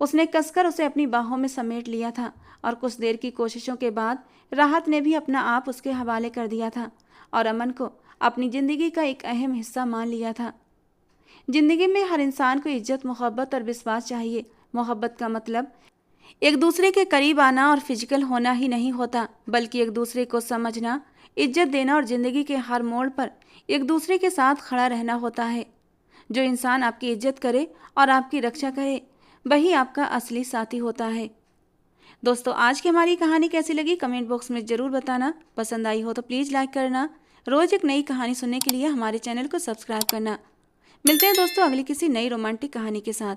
उसने कसकर उसे अपनी बाहों में समेट लिया था, और कुछ देर की कोशिशों के बाद राहत ने भी अपना आप उसके हवाले कर दिया था और अमन को अपनी ज़िंदगी का एक अहम हिस्सा मान लिया था। ज़िंदगी में हर इंसान को इज्जत, मोहब्बत और विश्वास चाहिए। मोहब्बत का मतलब एक दूसरे के करीब आना और फिजिकल होना ही नहीं होता, बल्कि एक दूसरे को समझना, इज्जत देना और ज़िंदगी के हर मोड़ पर एक दूसरे के साथ खड़ा रहना होता है। जो इंसान आपकी इज्जत करे और आपकी रक्षा करे, वही आपका असली साथी होता है। दोस्तों, आज की हमारी कहानी कैसी लगी कमेंट बॉक्स में ज़रूर बताना। पसंद आई हो तो प्लीज़ लाइक करना। रोज़ एक नई कहानी सुनने के लिए हमारे चैनल को सब्सक्राइब करना। मिलते हैं दोस्तों अगली किसी नई रोमांटिक कहानी के साथ।